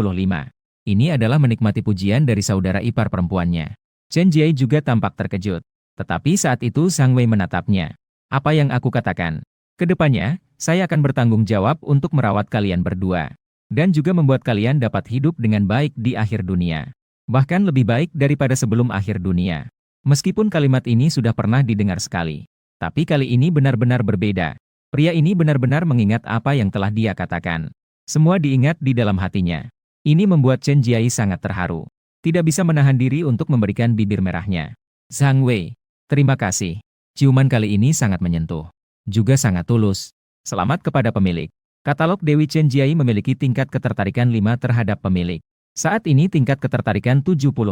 Ini adalah menikmati pujian dari saudara ipar perempuannya. Chen Jiai juga tampak terkejut. Tetapi saat itu Zhang Wei menatapnya. Apa yang aku katakan? Kedepannya, saya akan bertanggung jawab untuk merawat kalian berdua. Dan juga membuat kalian dapat hidup dengan baik di akhir dunia. Bahkan lebih baik daripada sebelum akhir dunia. Meskipun kalimat ini sudah pernah didengar sekali. Tapi kali ini benar-benar berbeda. Pria ini benar-benar mengingat apa yang telah dia katakan. Semua diingat di dalam hatinya. Ini membuat Chen Jiai sangat terharu. Tidak bisa menahan diri untuk memberikan bibir merahnya. Zhang Wei, terima kasih. Ciuman kali ini sangat menyentuh. Juga sangat tulus. Selamat kepada pemilik. Katalog Dewi Chen Jiai memiliki tingkat ketertarikan 5 terhadap pemilik. Saat ini tingkat ketertarikan 75.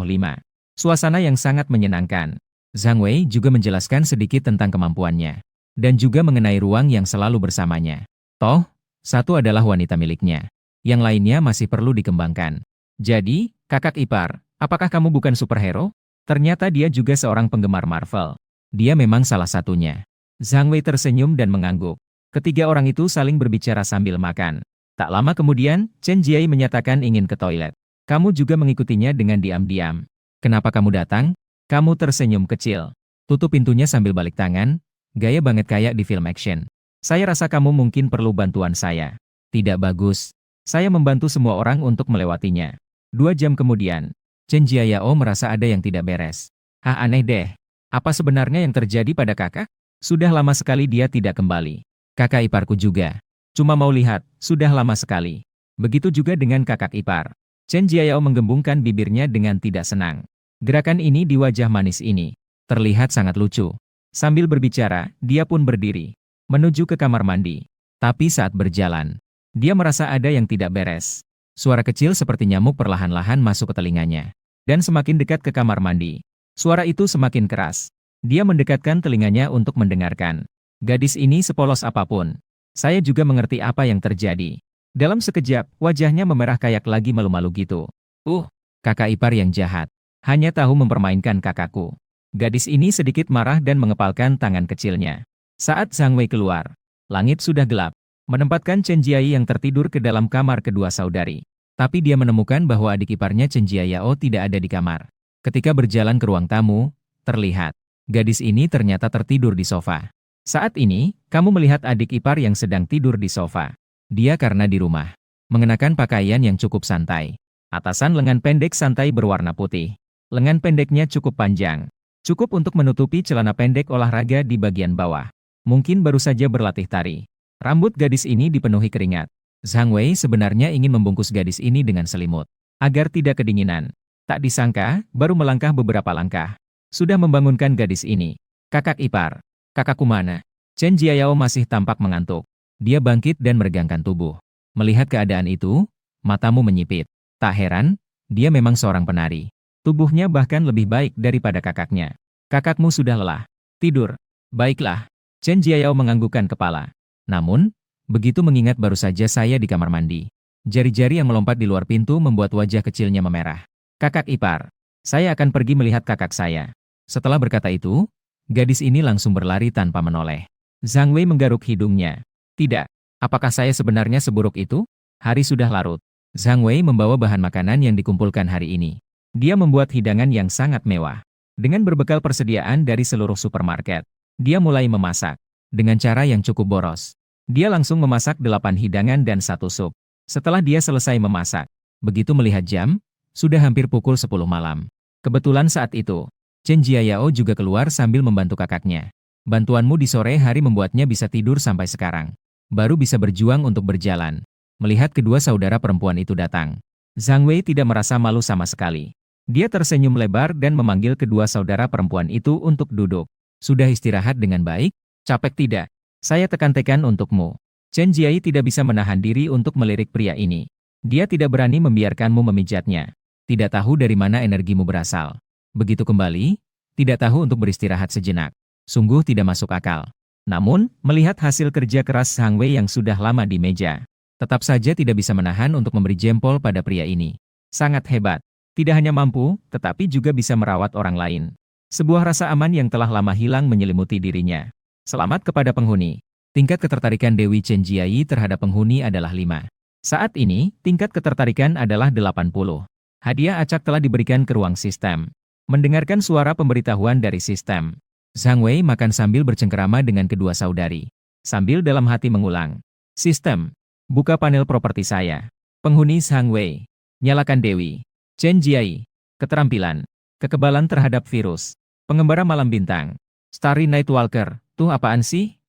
Suasana yang sangat menyenangkan. Zhang Wei juga menjelaskan sedikit tentang kemampuannya. Dan juga mengenai ruang yang selalu bersamanya. Toh, satu adalah wanita miliknya. Yang lainnya masih perlu dikembangkan. Jadi, kakak ipar, apakah kamu bukan superhero? Ternyata dia juga seorang penggemar Marvel. Dia memang salah satunya. Zhang Wei tersenyum dan mengangguk. Ketiga orang itu saling berbicara sambil makan. Tak lama kemudian, Chen Jiai menyatakan ingin ke toilet. Kamu juga mengikutinya dengan diam-diam. Kenapa kamu datang? Kamu tersenyum kecil. Tutup pintunya sambil balik tangan. Gaya banget kayak di film action. Saya rasa kamu mungkin perlu bantuan saya. Tidak bagus. Saya membantu semua orang untuk melewatinya. 2 jam kemudian, Chen Jiayao merasa ada yang tidak beres. Aneh deh. Apa sebenarnya yang terjadi pada kakak? Sudah lama sekali dia tidak kembali. Kakak iparku juga. Cuma mau lihat, sudah lama sekali. Begitu juga dengan kakak ipar. Chen Jiayao menggembungkan bibirnya dengan tidak senang. Gerakan ini di wajah manis ini terlihat sangat lucu. Sambil berbicara, dia pun berdiri, menuju ke kamar mandi. Tapi saat berjalan, dia merasa ada yang tidak beres. Suara kecil seperti nyamuk perlahan-lahan masuk ke telinganya. Dan semakin dekat ke kamar mandi. Suara itu semakin keras. Dia mendekatkan telinganya untuk mendengarkan. Gadis ini sepolos apapun. Saya juga mengerti apa yang terjadi. Dalam sekejap, wajahnya memerah kayak lagi malu-malu gitu. Kakak ipar yang jahat. Hanya tahu mempermainkan kakakku. Gadis ini sedikit marah dan mengepalkan tangan kecilnya. Saat Zhang Wei keluar, langit sudah gelap. Menempatkan Chen Jiai yang tertidur ke dalam kamar kedua saudari. Tapi dia menemukan bahwa adik iparnya Chen Jiayao tidak ada di kamar. Ketika berjalan ke ruang tamu, terlihat gadis ini ternyata tertidur di sofa. Saat ini, kamu melihat adik ipar yang sedang tidur di sofa. Dia karena di rumah, mengenakan pakaian yang cukup santai. Atasan lengan pendek santai berwarna putih. Lengan pendeknya cukup panjang. Cukup untuk menutupi celana pendek olahraga di bagian bawah. Mungkin baru saja berlatih tari. Rambut gadis ini dipenuhi keringat. Zhang Wei sebenarnya ingin membungkus gadis ini dengan selimut, agar tidak kedinginan. Tak disangka, baru melangkah beberapa langkah. Sudah membangunkan gadis ini. Kakak ipar. Kakakku mana? Chen Jiayao masih tampak mengantuk. Dia bangkit dan meregangkan tubuh. Melihat keadaan itu, matamu menyipit. Tak heran, dia memang seorang penari. Tubuhnya bahkan lebih baik daripada kakaknya. Kakakmu sudah lelah. Tidur. Baiklah. Chen Jiayao menganggukkan kepala. Namun, begitu mengingat baru saja saya di kamar mandi. Jari-jari yang melompat di luar pintu membuat wajah kecilnya memerah. Kakak ipar, saya akan pergi melihat kakak saya. Setelah berkata itu, gadis ini langsung berlari tanpa menoleh. Zhang Wei menggaruk hidungnya. Tidak, apakah saya sebenarnya seburuk itu? Hari sudah larut. Zhang Wei membawa bahan makanan yang dikumpulkan hari ini. Dia membuat hidangan yang sangat mewah. Dengan berbekal persediaan dari seluruh supermarket, dia mulai memasak. Dengan cara yang cukup boros. Dia langsung memasak 8 hidangan dan 1 sup. Setelah dia selesai memasak, begitu melihat jam, sudah hampir pukul 10 malam. Kebetulan saat itu, Chen Jiayao juga keluar sambil membantu kakaknya. Bantuanmu di sore hari membuatnya bisa tidur sampai sekarang. Baru bisa berjuang untuk berjalan. Melihat kedua saudara perempuan itu datang, Zhang Wei tidak merasa malu sama sekali. Dia tersenyum lebar dan memanggil kedua saudara perempuan itu untuk duduk. Sudah istirahat dengan baik? Capek tidak? Saya tekan-tekan untukmu. Chen Jiai tidak bisa menahan diri untuk melirik pria ini. Dia tidak berani membiarkanmu memijatnya. Tidak tahu dari mana energimu berasal. Begitu kembali, tidak tahu untuk beristirahat sejenak. Sungguh tidak masuk akal. Namun, melihat hasil kerja keras Zhang Wei yang sudah lama di meja, tetap saja tidak bisa menahan untuk memberi jempol pada pria ini. Sangat hebat. Tidak hanya mampu, tetapi juga bisa merawat orang lain. Sebuah rasa aman yang telah lama hilang menyelimuti dirinya. Selamat kepada penghuni. Tingkat ketertarikan Dewi Chen Jiai terhadap penghuni adalah 5. Saat ini, tingkat ketertarikan adalah 80. Hadiah acak telah diberikan ke ruang sistem. Mendengarkan suara pemberitahuan dari sistem, Zhang Wei makan sambil bercengkerama dengan kedua saudari. Sambil dalam hati mengulang. Sistem. Buka panel properti saya. Penghuni Zhang Wei. Nyalakan Dewi. Chen Jiai. Keterampilan. Kekebalan terhadap virus. Pengembara malam bintang. Starry Nightwalker. Tuh apaan sih?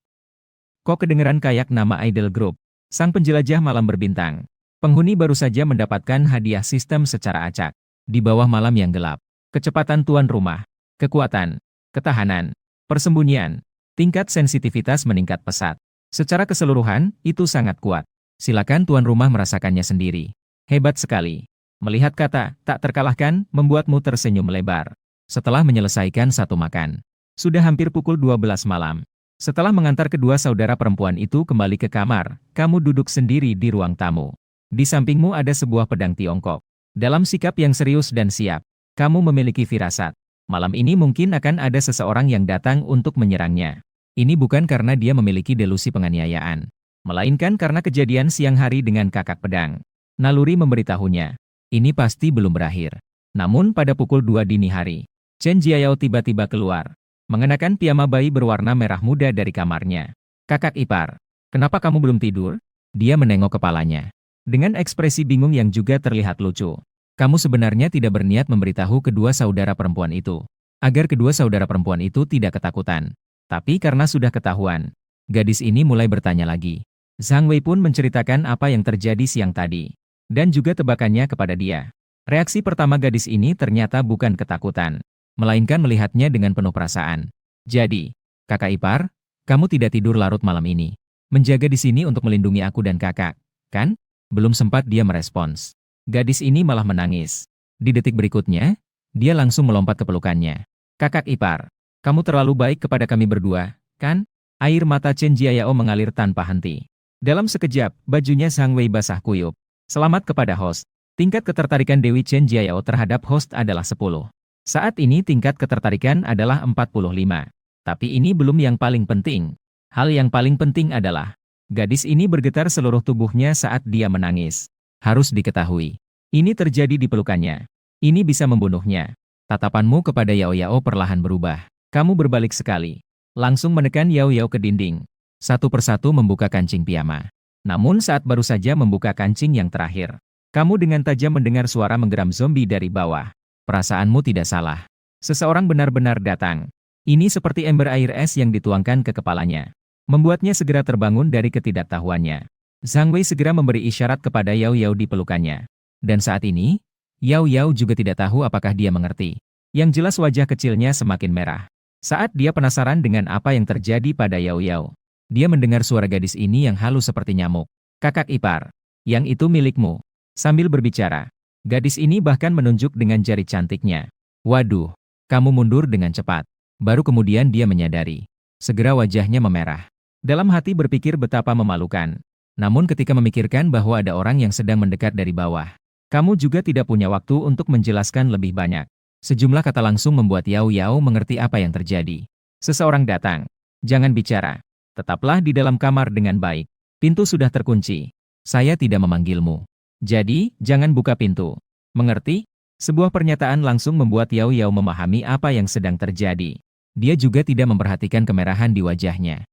Kok kedengeran kayak nama idol group? Sang penjelajah malam berbintang. Penghuni baru saja mendapatkan hadiah sistem secara acak. Di bawah malam yang gelap. Kecepatan tuan rumah. Kekuatan. Ketahanan, persembunyian, tingkat sensitivitas meningkat pesat. Secara keseluruhan, itu sangat kuat. Silakan tuan rumah merasakannya sendiri. Hebat sekali. Melihat kata, tak terkalahkan, membuatmu tersenyum lebar. Setelah menyelesaikan satu makan. Sudah hampir pukul 12 malam. Setelah mengantar kedua saudara perempuan itu kembali ke kamar, kamu duduk sendiri di ruang tamu. Di sampingmu ada sebuah pedang Tiongkok. Dalam sikap yang serius dan siap, kamu memiliki firasat. Malam ini mungkin akan ada seseorang yang datang untuk menyerangnya. Ini bukan karena dia memiliki delusi penganiayaan, melainkan karena kejadian siang hari dengan kakak pedang. Naluri memberitahunya, ini pasti belum berakhir. Namun pada pukul 2 dini hari, Chen Jiayao tiba-tiba keluar, mengenakan piyama bayi berwarna merah muda dari kamarnya. Kakak ipar, kenapa kamu belum tidur? Dia menengok kepalanya, dengan ekspresi bingung yang juga terlihat lucu. Kamu sebenarnya tidak berniat memberitahu kedua saudara perempuan itu, agar kedua saudara perempuan itu tidak ketakutan. Tapi karena sudah ketahuan, gadis ini mulai bertanya lagi. Zhang Wei pun menceritakan apa yang terjadi siang tadi, dan juga tebakannya kepada dia. Reaksi pertama gadis ini ternyata bukan ketakutan, melainkan melihatnya dengan penuh perasaan. Jadi, kakak ipar, kamu tidak tidur larut malam ini, menjaga di sini untuk melindungi aku dan kakak, kan? Belum sempat dia merespons. Gadis ini malah menangis. Di detik berikutnya, dia langsung melompat ke pelukannya. Kakak ipar, kamu terlalu baik kepada kami berdua, kan? Air mata Chen Jiayao mengalir tanpa henti. Dalam sekejap, bajunya Zhang Wei basah kuyup. Selamat kepada host. Tingkat ketertarikan Dewi Chen Jiayao terhadap host adalah 10. Saat ini tingkat ketertarikan adalah 45. Tapi ini belum yang paling penting. Hal yang paling penting adalah, gadis ini bergetar seluruh tubuhnya saat dia menangis. Harus diketahui, ini terjadi di pelukannya. Ini bisa membunuhnya. Tatapanmu kepada Yao Yao perlahan berubah. Kamu berbalik sekali. Langsung menekan Yao Yao ke dinding. Satu persatu membuka kancing piyama. Namun saat baru saja membuka kancing yang terakhir, kamu dengan tajam mendengar suara menggeram zombie dari bawah. Perasaanmu tidak salah. Seseorang benar-benar datang. Ini seperti ember air es yang dituangkan ke kepalanya. Membuatnya segera terbangun dari ketidaktahuannya. Zhang Wei segera memberi isyarat kepada Yao Yao di pelukannya. Dan saat ini, Yao Yao juga tidak tahu apakah dia mengerti. Yang jelas wajah kecilnya semakin merah. Saat dia penasaran dengan apa yang terjadi pada Yao Yao, dia mendengar suara gadis ini yang halus seperti nyamuk. Kakak ipar, yang itu milikmu. Sambil berbicara, gadis ini bahkan menunjuk dengan jari cantiknya. Waduh, kamu mundur dengan cepat. Baru kemudian dia menyadari. Segera wajahnya memerah. Dalam hati berpikir betapa memalukan. Namun ketika memikirkan bahwa ada orang yang sedang mendekat dari bawah, kamu juga tidak punya waktu untuk menjelaskan lebih banyak. Sejumlah kata langsung membuat Yao Yao mengerti apa yang terjadi. Seseorang datang. Jangan bicara. Tetaplah di dalam kamar dengan baik. Pintu sudah terkunci. Saya tidak memanggilmu. Jadi, jangan buka pintu. Mengerti? Sebuah pernyataan langsung membuat Yao Yao memahami apa yang sedang terjadi. Dia juga tidak memperhatikan kemerahan di wajahnya.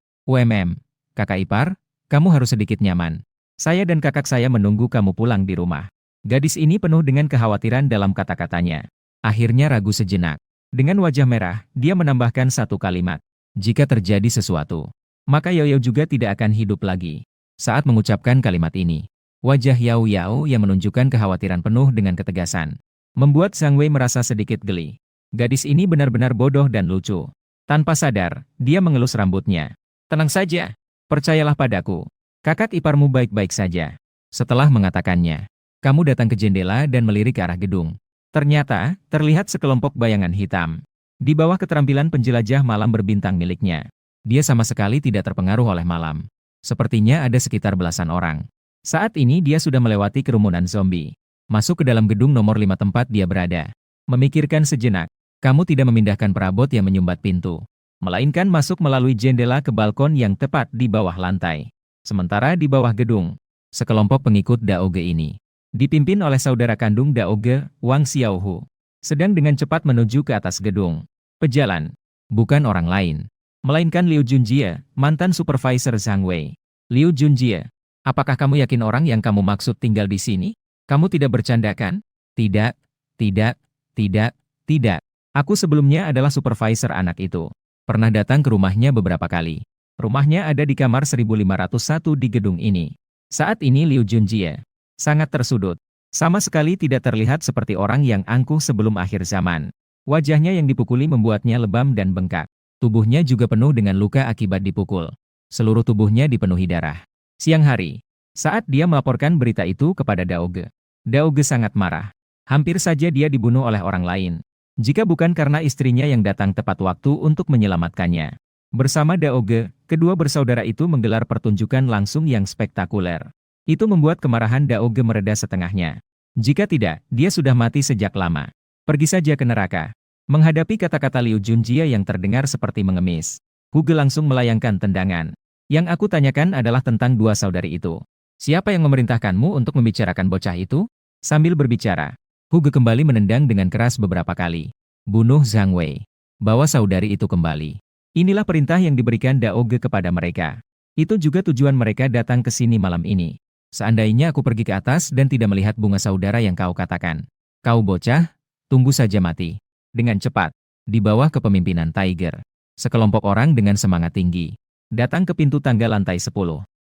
Kakak ipar, kamu harus sedikit nyaman. Saya dan kakak saya menunggu kamu pulang di rumah. Gadis ini penuh dengan kekhawatiran dalam kata-katanya. Akhirnya ragu sejenak. Dengan wajah merah, dia menambahkan satu kalimat. Jika terjadi sesuatu, maka Yao Yao juga tidak akan hidup lagi. Saat mengucapkan kalimat ini, wajah Yao Yao yang menunjukkan kekhawatiran penuh dengan ketegasan, membuat Zhang Wei merasa sedikit geli. Gadis ini benar-benar bodoh dan lucu. Tanpa sadar, dia mengelus rambutnya. Tenang saja. Percayalah padaku, kakak iparmu baik-baik saja. Setelah mengatakannya, kamu datang ke jendela dan melirik ke arah gedung. Ternyata, terlihat sekelompok bayangan hitam. Di bawah keterampilan penjelajah malam berbintang miliknya. Dia sama sekali tidak terpengaruh oleh malam. Sepertinya ada sekitar belasan orang. Saat ini dia sudah melewati kerumunan zombie. Masuk ke dalam gedung nomor 5 tempat dia berada. Memikirkan sejenak, kamu tidak memindahkan perabot yang menyumbat pintu, melainkan masuk melalui jendela ke balkon yang tepat di bawah lantai. Sementara di bawah gedung, sekelompok pengikut Daoge ini dipimpin oleh saudara kandung Daoge, Wang Xiaohu, sedang dengan cepat menuju ke atas gedung. Pejalan, bukan orang lain, melainkan Liu Junjie, mantan supervisor Zhang Wei. Liu Junjie, apakah kamu yakin orang yang kamu maksud tinggal di sini? Kamu tidak bercanda kan? Tidak, tidak, tidak, tidak. Aku sebelumnya adalah supervisor anak itu. Pernah datang ke rumahnya beberapa kali. Rumahnya ada di kamar 1501 di gedung ini. Saat ini Liu Junjie sangat tersudut. Sama sekali tidak terlihat seperti orang yang angkuh sebelum akhir zaman. Wajahnya yang dipukuli membuatnya lebam dan bengkak. Tubuhnya juga penuh dengan luka akibat dipukul. Seluruh tubuhnya dipenuhi darah. Siang hari, saat dia melaporkan berita itu kepada Daoge, Daoge sangat marah. Hampir saja dia dibunuh oleh orang lain. Jika bukan karena istrinya yang datang tepat waktu untuk menyelamatkannya. Bersama Daoge, kedua bersaudara itu menggelar pertunjukan langsung yang spektakuler. Itu membuat kemarahan Daoge mereda setengahnya. Jika tidak, dia sudah mati sejak lama. Pergi saja ke neraka. Menghadapi kata-kata Liu Junjie yang terdengar seperti mengemis, Huge langsung melayangkan tendangan. Yang aku tanyakan adalah tentang dua saudari itu. Siapa yang memerintahkanmu untuk membicarakan bocah itu? Sambil berbicara, Huge kembali menendang dengan keras beberapa kali. Bunuh Zhang Wei. Bawa saudari itu kembali. Inilah perintah yang diberikan Daoge kepada mereka. Itu juga tujuan mereka datang ke sini malam ini. Seandainya aku pergi ke atas dan tidak melihat bunga saudara yang kau katakan. Kau bocah, tunggu saja mati. Dengan cepat, di bawah kepemimpinan Tiger, sekelompok orang dengan semangat tinggi datang ke pintu tangga lantai 10.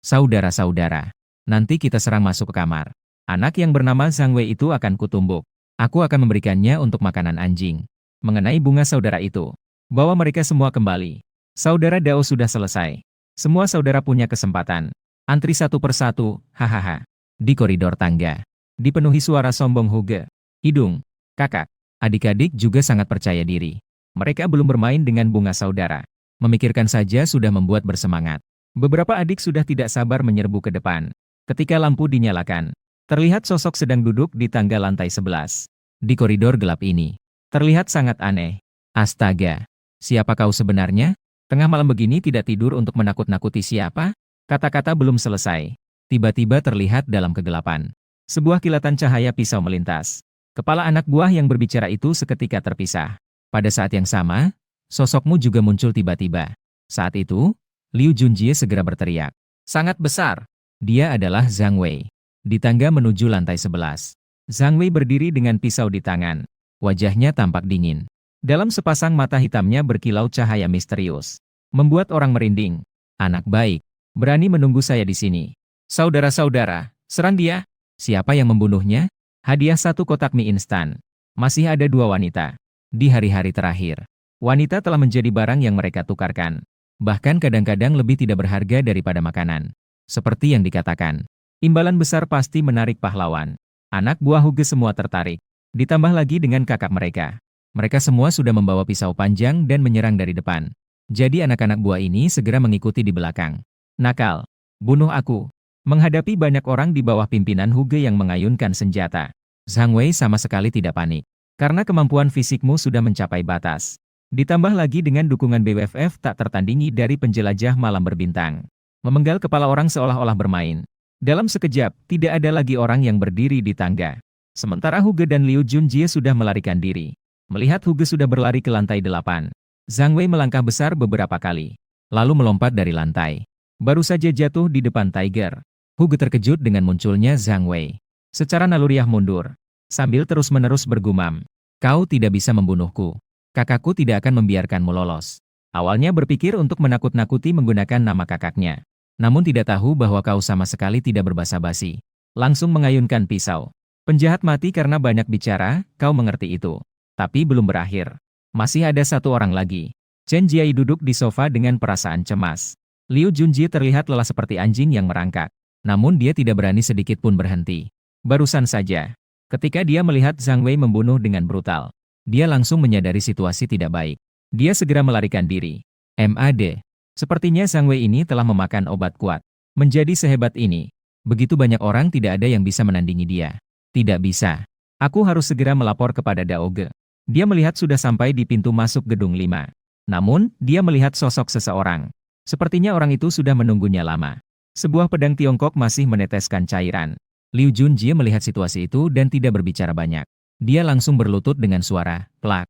Saudara-saudara, nanti kita serang masuk ke kamar. Anak yang bernama Zhang Wei itu akan kutumbuk. Aku akan memberikannya untuk makanan anjing. Mengenai bunga saudara itu, bawa mereka semua kembali. Saudara Dao sudah selesai. Semua saudara punya kesempatan. Antri satu persatu, hahaha. Di koridor tangga, dipenuhi suara sombong Huge. Hidung, kakak, adik-adik juga sangat percaya diri. Mereka belum bermain dengan bunga saudara. Memikirkan saja sudah membuat bersemangat. Beberapa adik sudah tidak sabar menyerbu ke depan. Ketika lampu dinyalakan, terlihat sosok sedang duduk di tangga lantai 11. Di koridor gelap ini, terlihat sangat aneh. Astaga, siapa kau sebenarnya? Tengah malam begini tidak tidur untuk menakut-nakuti siapa? Kata-kata belum selesai. Tiba-tiba terlihat dalam kegelapan. Sebuah kilatan cahaya pisau melintas. Kepala anak buah yang berbicara itu seketika terpisah. Pada saat yang sama, sosokmu juga muncul tiba-tiba. Saat itu, Liu Junjie segera berteriak. Sangat besar. Dia adalah Zhang Wei. Di tangga menuju lantai 11. Zhang Wei berdiri dengan pisau di tangan. Wajahnya tampak dingin. Dalam sepasang mata hitamnya berkilau cahaya misterius. Membuat orang merinding. Anak baik. Berani menunggu saya di sini. Saudara-saudara, serang dia. Siapa yang membunuhnya? Hadiah 1 kotak mie instan. Masih ada 2 wanita. Di hari-hari terakhir, wanita telah menjadi barang yang mereka tukarkan. Bahkan kadang-kadang lebih tidak berharga daripada makanan. Seperti yang dikatakan, imbalan besar pasti menarik pahlawan. Anak buah Huge semua tertarik. Ditambah lagi dengan kakak mereka. Mereka semua sudah membawa pisau panjang dan menyerang dari depan. Jadi anak-anak buah ini segera mengikuti di belakang. Nakal, bunuh aku. Menghadapi banyak orang di bawah pimpinan Huge yang mengayunkan senjata, Zhang Wei sama sekali tidak panik. Karena kemampuan fisikmu sudah mencapai batas. Ditambah lagi dengan dukungan BWFF tak tertandingi dari penjelajah malam berbintang. Memenggal kepala orang seolah-olah bermain. Dalam sekejap, tidak ada lagi orang yang berdiri di tangga. Sementara Huge dan Liu Junjie sudah melarikan diri. Melihat Huge sudah berlari ke lantai 8, Zhang Wei melangkah besar beberapa kali, lalu melompat dari lantai. Baru saja jatuh di depan Tiger. Huge terkejut dengan munculnya Zhang Wei. Secara naluriah mundur, sambil terus-menerus bergumam. Kau tidak bisa membunuhku. Kakakku tidak akan membiarkanmu lolos. Awalnya berpikir untuk menakut-nakuti menggunakan nama kakaknya. Namun tidak tahu bahwa kau sama sekali tidak berbasa-basi. Langsung mengayunkan pisau. Penjahat mati karena banyak bicara, kau mengerti itu. Tapi belum berakhir. Masih ada 1 orang lagi. Chen Jiai duduk di sofa dengan perasaan cemas. Liu Junjie terlihat lelah seperti anjing yang merangkak. Namun dia tidak berani sedikit pun berhenti. Barusan saja, ketika dia melihat Zhang Wei membunuh dengan brutal, dia langsung menyadari situasi tidak baik. Dia segera melarikan diri. MAD. Sepertinya Zhang Wei ini telah memakan obat kuat. Menjadi sehebat ini, begitu banyak orang tidak ada yang bisa menandingi dia. Tidak bisa. Aku harus segera melapor kepada Daoge. Dia melihat sudah sampai di pintu masuk gedung 5. Namun, dia melihat sosok seseorang. Sepertinya orang itu sudah menunggunya lama. Sebuah pedang Tiongkok masih meneteskan cairan. Liu Junjie melihat situasi itu dan tidak berbicara banyak. Dia langsung berlutut dengan suara, plak.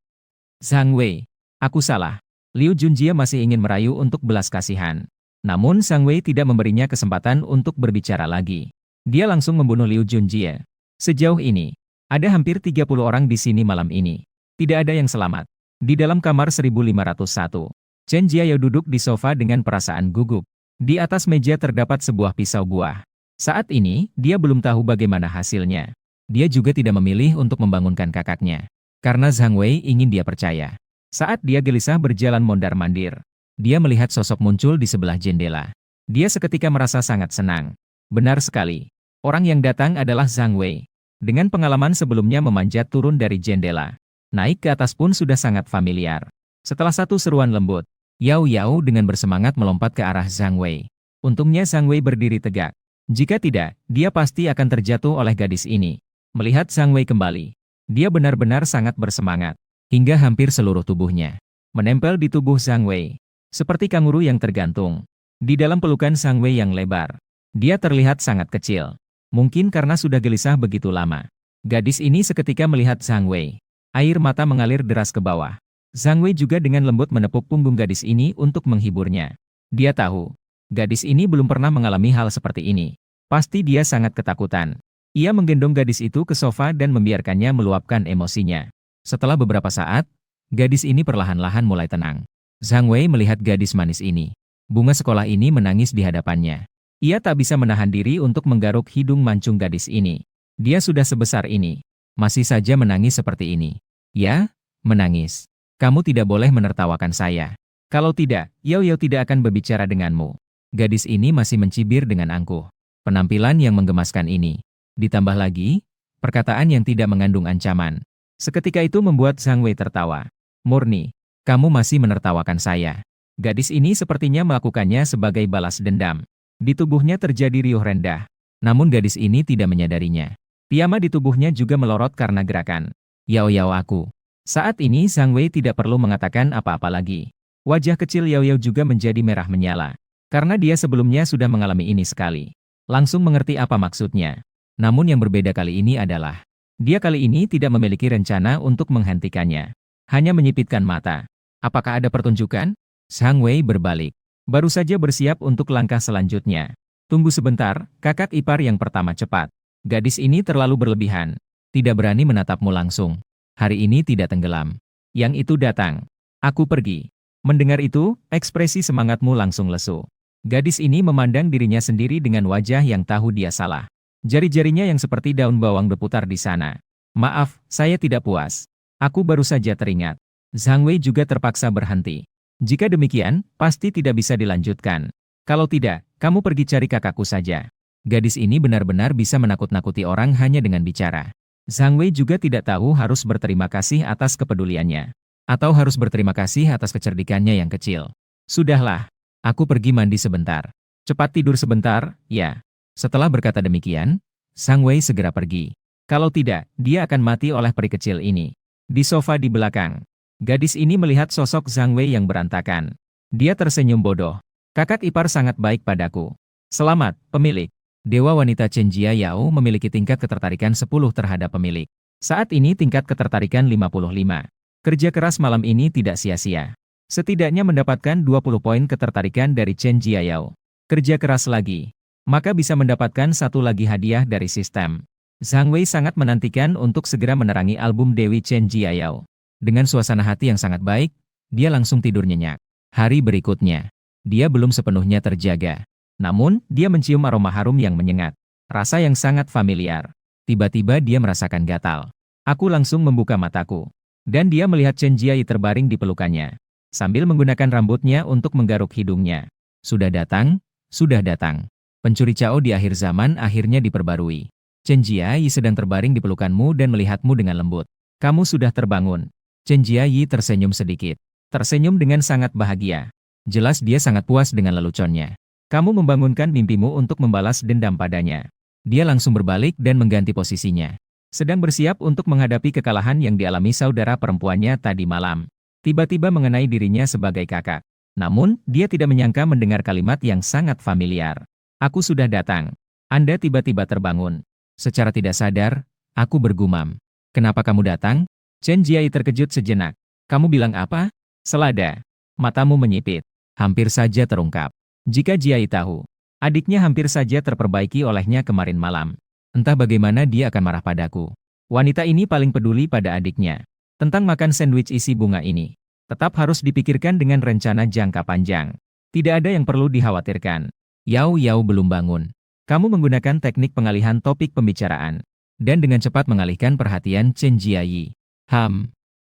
Zhang Wei, aku salah. Liu Junjie masih ingin merayu untuk belas kasihan. Namun Zhang Wei tidak memberinya kesempatan untuk berbicara lagi. Dia langsung membunuh Liu Junjie. Sejauh ini, ada hampir 30 orang di sini malam ini. Tidak ada yang selamat. Di dalam kamar 1501, Chen Jiayao duduk di sofa dengan perasaan gugup. Di atas meja terdapat sebuah pisau buah. Saat ini, dia belum tahu bagaimana hasilnya. Dia juga tidak memilih untuk membangunkan kakaknya. Karena Zhang Wei ingin dia percaya. Saat dia gelisah berjalan mondar-mandir, dia melihat sosok muncul di sebelah jendela. Dia seketika merasa sangat senang. Benar sekali. Orang yang datang adalah Zhang Wei. Dengan pengalaman sebelumnya memanjat turun dari jendela, naik ke atas pun sudah sangat familiar. Setelah satu seruan lembut, Yao Yao dengan bersemangat melompat ke arah Zhang Wei. Untungnya Zhang Wei berdiri tegak. Jika tidak, dia pasti akan terjatuh oleh gadis ini. Melihat Zhang Wei kembali, dia benar-benar sangat bersemangat, hingga hampir seluruh tubuhnya menempel di tubuh Zhang Wei, seperti kanguru yang tergantung. Di dalam pelukan Zhang Wei yang lebar, dia terlihat sangat kecil. Mungkin karena sudah gelisah begitu lama. Gadis ini seketika melihat Zhang Wei. Air mata mengalir deras ke bawah. Zhang Wei juga dengan lembut menepuk punggung gadis ini untuk menghiburnya. Dia tahu, gadis ini belum pernah mengalami hal seperti ini. Pasti dia sangat ketakutan. Ia menggendong gadis itu ke sofa dan membiarkannya meluapkan emosinya. Setelah beberapa saat, gadis ini perlahan-lahan mulai tenang. Zhang Wei melihat gadis manis ini. Bunga sekolah ini menangis di hadapannya. Ia tak bisa menahan diri untuk menggaruk hidung mancung gadis ini. Dia sudah sebesar ini, masih saja menangis seperti ini. Ya, menangis. Kamu tidak boleh menertawakan saya. Kalau tidak, Yao Yao tidak akan berbicara denganmu. Gadis ini masih mencibir dengan angkuh. Penampilan yang menggemaskan ini. Ditambah lagi, perkataan yang tidak mengandung ancaman. Seketika itu membuat Zhang Wei tertawa. Murni, kamu masih menertawakan saya. Gadis ini sepertinya melakukannya sebagai balas dendam. Di tubuhnya terjadi riuh rendah. Namun gadis ini tidak menyadarinya. Piyama di tubuhnya juga melorot karena gerakan. Yao Yao aku. Saat ini Zhang Wei tidak perlu mengatakan apa-apa lagi. Wajah kecil Yao Yao juga menjadi merah menyala. Karena dia sebelumnya sudah mengalami ini sekali. Langsung mengerti apa maksudnya. Namun yang berbeda kali ini adalah, dia kali ini tidak memiliki rencana untuk menghentikannya. Hanya menyipitkan mata. Apakah ada pertunjukan? Zhang Wei berbalik. Baru saja bersiap untuk langkah selanjutnya. Tunggu sebentar, kakak ipar yang pertama cepat. Gadis ini terlalu berlebihan. Tidak berani menatapmu langsung. Hari ini tidak tenggelam. Yang itu datang. Aku pergi. Mendengar itu, ekspresi semangatmu langsung lesu. Gadis ini memandang dirinya sendiri dengan wajah yang tahu dia salah. Jari-jarinya yang seperti daun bawang berputar di sana. Maaf, saya tidak puas. Aku baru saja teringat. Zhang Wei juga terpaksa berhenti. Jika demikian, pasti tidak bisa dilanjutkan. Kalau tidak, kamu pergi cari kakakku saja. Gadis ini benar-benar bisa menakut-nakuti orang hanya dengan bicara. Zhang Wei juga tidak tahu harus berterima kasih atas kepeduliannya. Atau harus berterima kasih atas kecerdikannya yang kecil. Sudahlah. Aku pergi mandi sebentar. Cepat tidur sebentar, ya. Setelah berkata demikian, Zhang Wei segera pergi. Kalau tidak, dia akan mati oleh peri kecil ini. Di sofa di belakang, gadis ini melihat sosok Zhang Wei yang berantakan. Dia tersenyum bodoh. Kakak ipar sangat baik padaku. Selamat, pemilik. Dewa wanita Chen Jiayao memiliki tingkat ketertarikan 10 terhadap pemilik. Saat ini tingkat ketertarikan 55. Kerja keras malam ini tidak sia-sia. Setidaknya mendapatkan 20 poin ketertarikan dari Chen Jiayao. Kerja keras lagi, maka bisa mendapatkan satu lagi hadiah dari sistem. Zhang Wei sangat menantikan untuk segera menerangi album Dewi Chen Jiayao. Dengan suasana hati yang sangat baik, dia langsung tidur nyenyak. Hari berikutnya, dia belum sepenuhnya terjaga. Namun, dia mencium aroma harum yang menyengat. Rasa yang sangat familiar. Tiba-tiba dia merasakan gatal. Aku langsung membuka mataku. Dan dia melihat Chen Jiayao terbaring di pelukannya. Sambil menggunakan rambutnya untuk menggaruk hidungnya. Sudah datang, sudah datang. Pencuri Cao di akhir zaman akhirnya diperbarui. Chen Jiayao sedang terbaring di pelukanmu dan melihatmu dengan lembut. Kamu sudah terbangun. Chen Jiayao tersenyum sedikit. Tersenyum dengan sangat bahagia. Jelas dia sangat puas dengan leluconnya. Kamu membangunkan mimpimu untuk membalas dendam padanya. Dia langsung berbalik dan mengganti posisinya. Sedang bersiap untuk menghadapi kekalahan yang dialami saudara perempuannya tadi malam. Tiba-tiba mengenai dirinya sebagai kakak. Namun, dia tidak menyangka mendengar kalimat yang sangat familiar. Aku sudah datang. Anda tiba-tiba terbangun. Secara tidak sadar, aku bergumam. Kenapa kamu datang? Chen Jiai terkejut sejenak. Kamu bilang apa? Selada. Matamu menyipit. Hampir saja terungkap. Jika Jiai tahu, adiknya hampir saja terperbaiki olehnya kemarin malam. Entah bagaimana dia akan marah padaku. Wanita ini paling peduli pada adiknya. Tentang makan sandwich isi bunga ini. Tetap harus dipikirkan dengan rencana jangka panjang. Tidak ada yang perlu dikhawatirkan. Yao Yao belum bangun. Kamu menggunakan teknik pengalihan topik pembicaraan. Dan dengan cepat mengalihkan perhatian Chen Jiayi.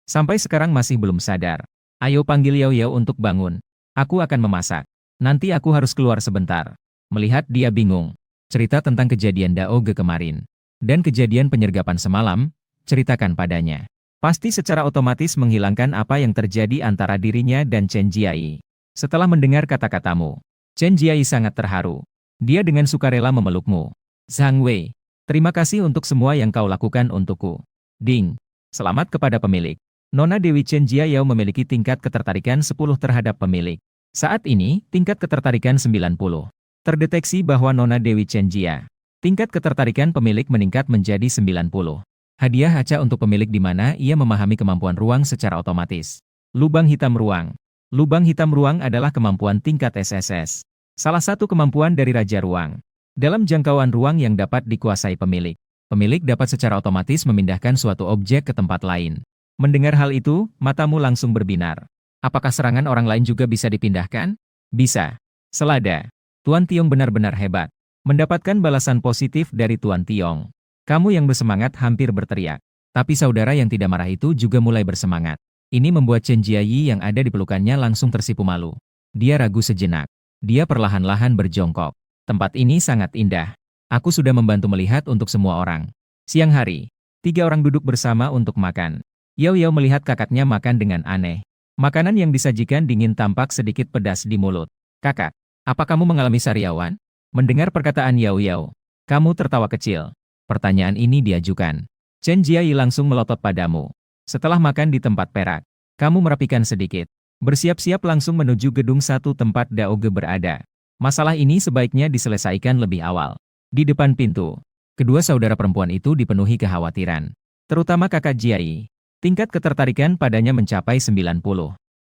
Sampai sekarang masih belum sadar. Ayo panggil Yao Yao untuk bangun. Aku akan memasak. Nanti aku harus keluar sebentar. Melihat dia bingung. Cerita tentang kejadian Daoge kemarin. Dan kejadian penyergapan semalam, ceritakan padanya. Pasti secara otomatis menghilangkan apa yang terjadi antara dirinya dan Chen Jiai. Setelah mendengar kata-katamu, Chen Jiai sangat terharu. Dia dengan sukarela memelukmu. Zhang Wei, terima kasih untuk semua yang kau lakukan untukku. Ding, selamat kepada pemilik. Nona Dewi Chen Jiayao memiliki tingkat ketertarikan 10 terhadap pemilik. Saat ini, tingkat ketertarikan 90. Terdeteksi bahwa Nona Dewi Chen Jia. Tingkat ketertarikan pemilik meningkat menjadi 90. Hadiah acak untuk pemilik di mana ia memahami kemampuan ruang secara otomatis. Lubang hitam ruang. Lubang hitam ruang adalah kemampuan tingkat SSS. Salah satu kemampuan dari Raja Ruang. Dalam jangkauan ruang yang dapat dikuasai pemilik. Pemilik dapat secara otomatis memindahkan suatu objek ke tempat lain. Mendengar hal itu, matamu langsung berbinar. Apakah serangan orang lain juga bisa dipindahkan? Bisa. Selada. Tuan Tiong benar-benar hebat. Mendapatkan balasan positif dari Tuan Tiong. Kamu yang bersemangat hampir berteriak. Tapi saudara yang tidak marah itu juga mulai bersemangat. Ini membuat Chen Jiayi yang ada di pelukannya langsung tersipu malu. Dia ragu sejenak. Dia perlahan-lahan berjongkok. Tempat ini sangat indah. Aku sudah membantu melihat untuk semua orang. Siang hari, 3 orang duduk bersama untuk makan. Yao Yao melihat kakaknya makan dengan aneh. Makanan yang disajikan dingin tampak sedikit pedas di mulut. Kakak, apa kamu mengalami sariawan? Mendengar perkataan Yao Yao, kamu tertawa kecil. Pertanyaan ini diajukan. Chen Jiai langsung melotot padamu. Setelah makan di tempat perak, kamu merapikan sedikit. Bersiap-siap langsung menuju gedung 1 tempat Daoge berada. Masalah ini sebaiknya diselesaikan lebih awal. Di depan pintu, kedua saudara perempuan itu dipenuhi kekhawatiran. Terutama kakak Jiai. Tingkat ketertarikan padanya mencapai 90.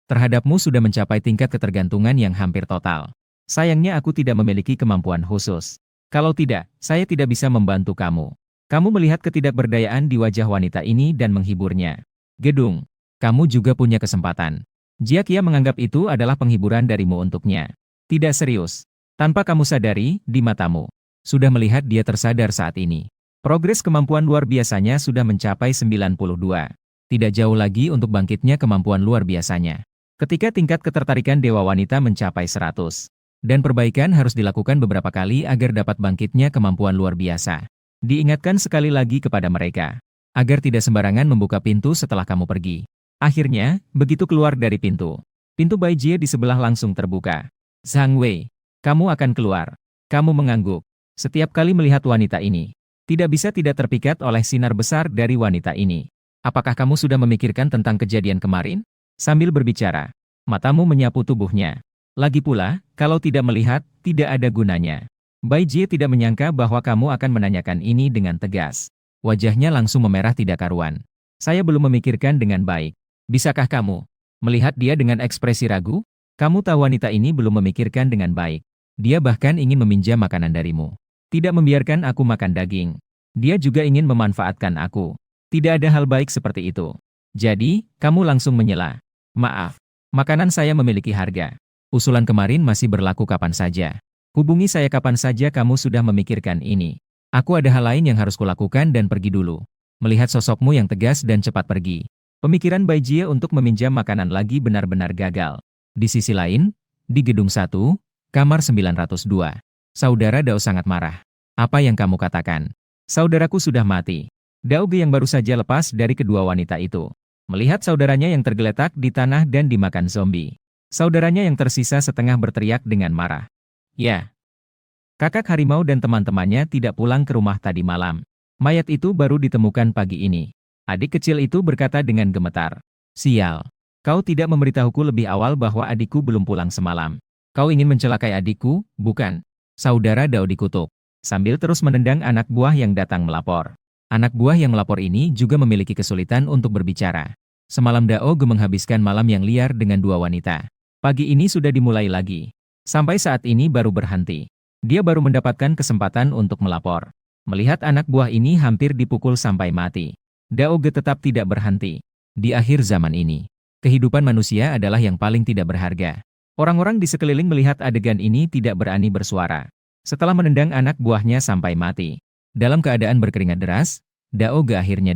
Terhadapmu sudah mencapai tingkat ketergantungan yang hampir total. Sayangnya aku tidak memiliki kemampuan khusus. Kalau tidak, saya tidak bisa membantu kamu. Kamu melihat ketidakberdayaan di wajah wanita ini dan menghiburnya. Gedung, kamu juga punya kesempatan. Jia Qia menganggap itu adalah penghiburan darimu untuknya. Tidak serius. Tanpa kamu sadari, di matamu. Sudah melihat dia tersadar saat ini. Progres kemampuan luar biasanya sudah mencapai 92. Tidak jauh lagi untuk bangkitnya kemampuan luar biasanya. Ketika tingkat ketertarikan Dewa Wanita mencapai 100. Dan perbaikan harus dilakukan beberapa kali agar dapat bangkitnya kemampuan luar biasa. Diingatkan sekali lagi kepada mereka. Agar tidak sembarangan membuka pintu setelah kamu pergi. Akhirnya, begitu keluar dari pintu. Pintu Bai Jie di sebelah langsung terbuka. Zhang Wei, kamu akan keluar. Kamu mengangguk. Setiap kali melihat wanita ini. Tidak bisa tidak terpikat oleh sinar besar dari wanita ini. Apakah kamu sudah memikirkan tentang kejadian kemarin? Sambil berbicara, matamu menyapu tubuhnya. Lagi pula, kalau tidak melihat, tidak ada gunanya. Bai Jie tidak menyangka bahwa kamu akan menanyakan ini dengan tegas. Wajahnya langsung memerah tidak karuan. Saya belum memikirkan dengan baik. Bisakah kamu melihat dia dengan ekspresi ragu? Kamu tahu wanita ini belum memikirkan dengan baik. Dia bahkan ingin meminjam makanan darimu. Tidak membiarkan aku makan daging. Dia juga ingin memanfaatkan aku. Tidak ada hal baik seperti itu. Jadi, kamu langsung menyela. Maaf, makanan saya memiliki harga. Usulan kemarin masih berlaku kapan saja. Hubungi saya kapan saja kamu sudah memikirkan ini. Aku ada hal lain yang harus kulakukan dan pergi dulu. Melihat sosokmu yang tegas dan cepat pergi. Pemikiran Bai Jie untuk meminjam makanan lagi benar-benar gagal. Di sisi lain, di gedung 1, kamar 902. Saudara Dao sangat marah. Apa yang kamu katakan? Saudaraku sudah mati. Daoge yang baru saja lepas dari kedua wanita itu. Melihat saudaranya yang tergeletak di tanah dan dimakan zombie. Saudaranya yang tersisa setengah berteriak dengan marah. Ya. Kakak harimau dan teman-temannya tidak pulang ke rumah tadi malam. Mayat itu baru ditemukan pagi ini. Adik kecil itu berkata dengan gemetar. Sial. Kau tidak memberitahuku lebih awal bahwa adikku belum pulang semalam. Kau ingin mencelakai adikku, bukan? Saudara Dao dikutuk. sambil terus menendang anak buah yang datang melapor. Anak buah yang melapor ini juga memiliki kesulitan untuk berbicara. Semalam Daoge menghabiskan malam yang liar dengan dua wanita. Pagi ini sudah dimulai lagi. Sampai saat ini baru berhenti. Dia baru mendapatkan kesempatan untuk melapor. Melihat anak buah ini hampir dipukul sampai mati, Daoge tetap tidak berhenti. Di akhir zaman ini, kehidupan manusia adalah yang paling tidak berharga. Orang-orang di sekeliling melihat adegan ini tidak berani bersuara. Setelah menendang anak buahnya sampai mati, dalam keadaan berkeringat deras, Daoge akhirnya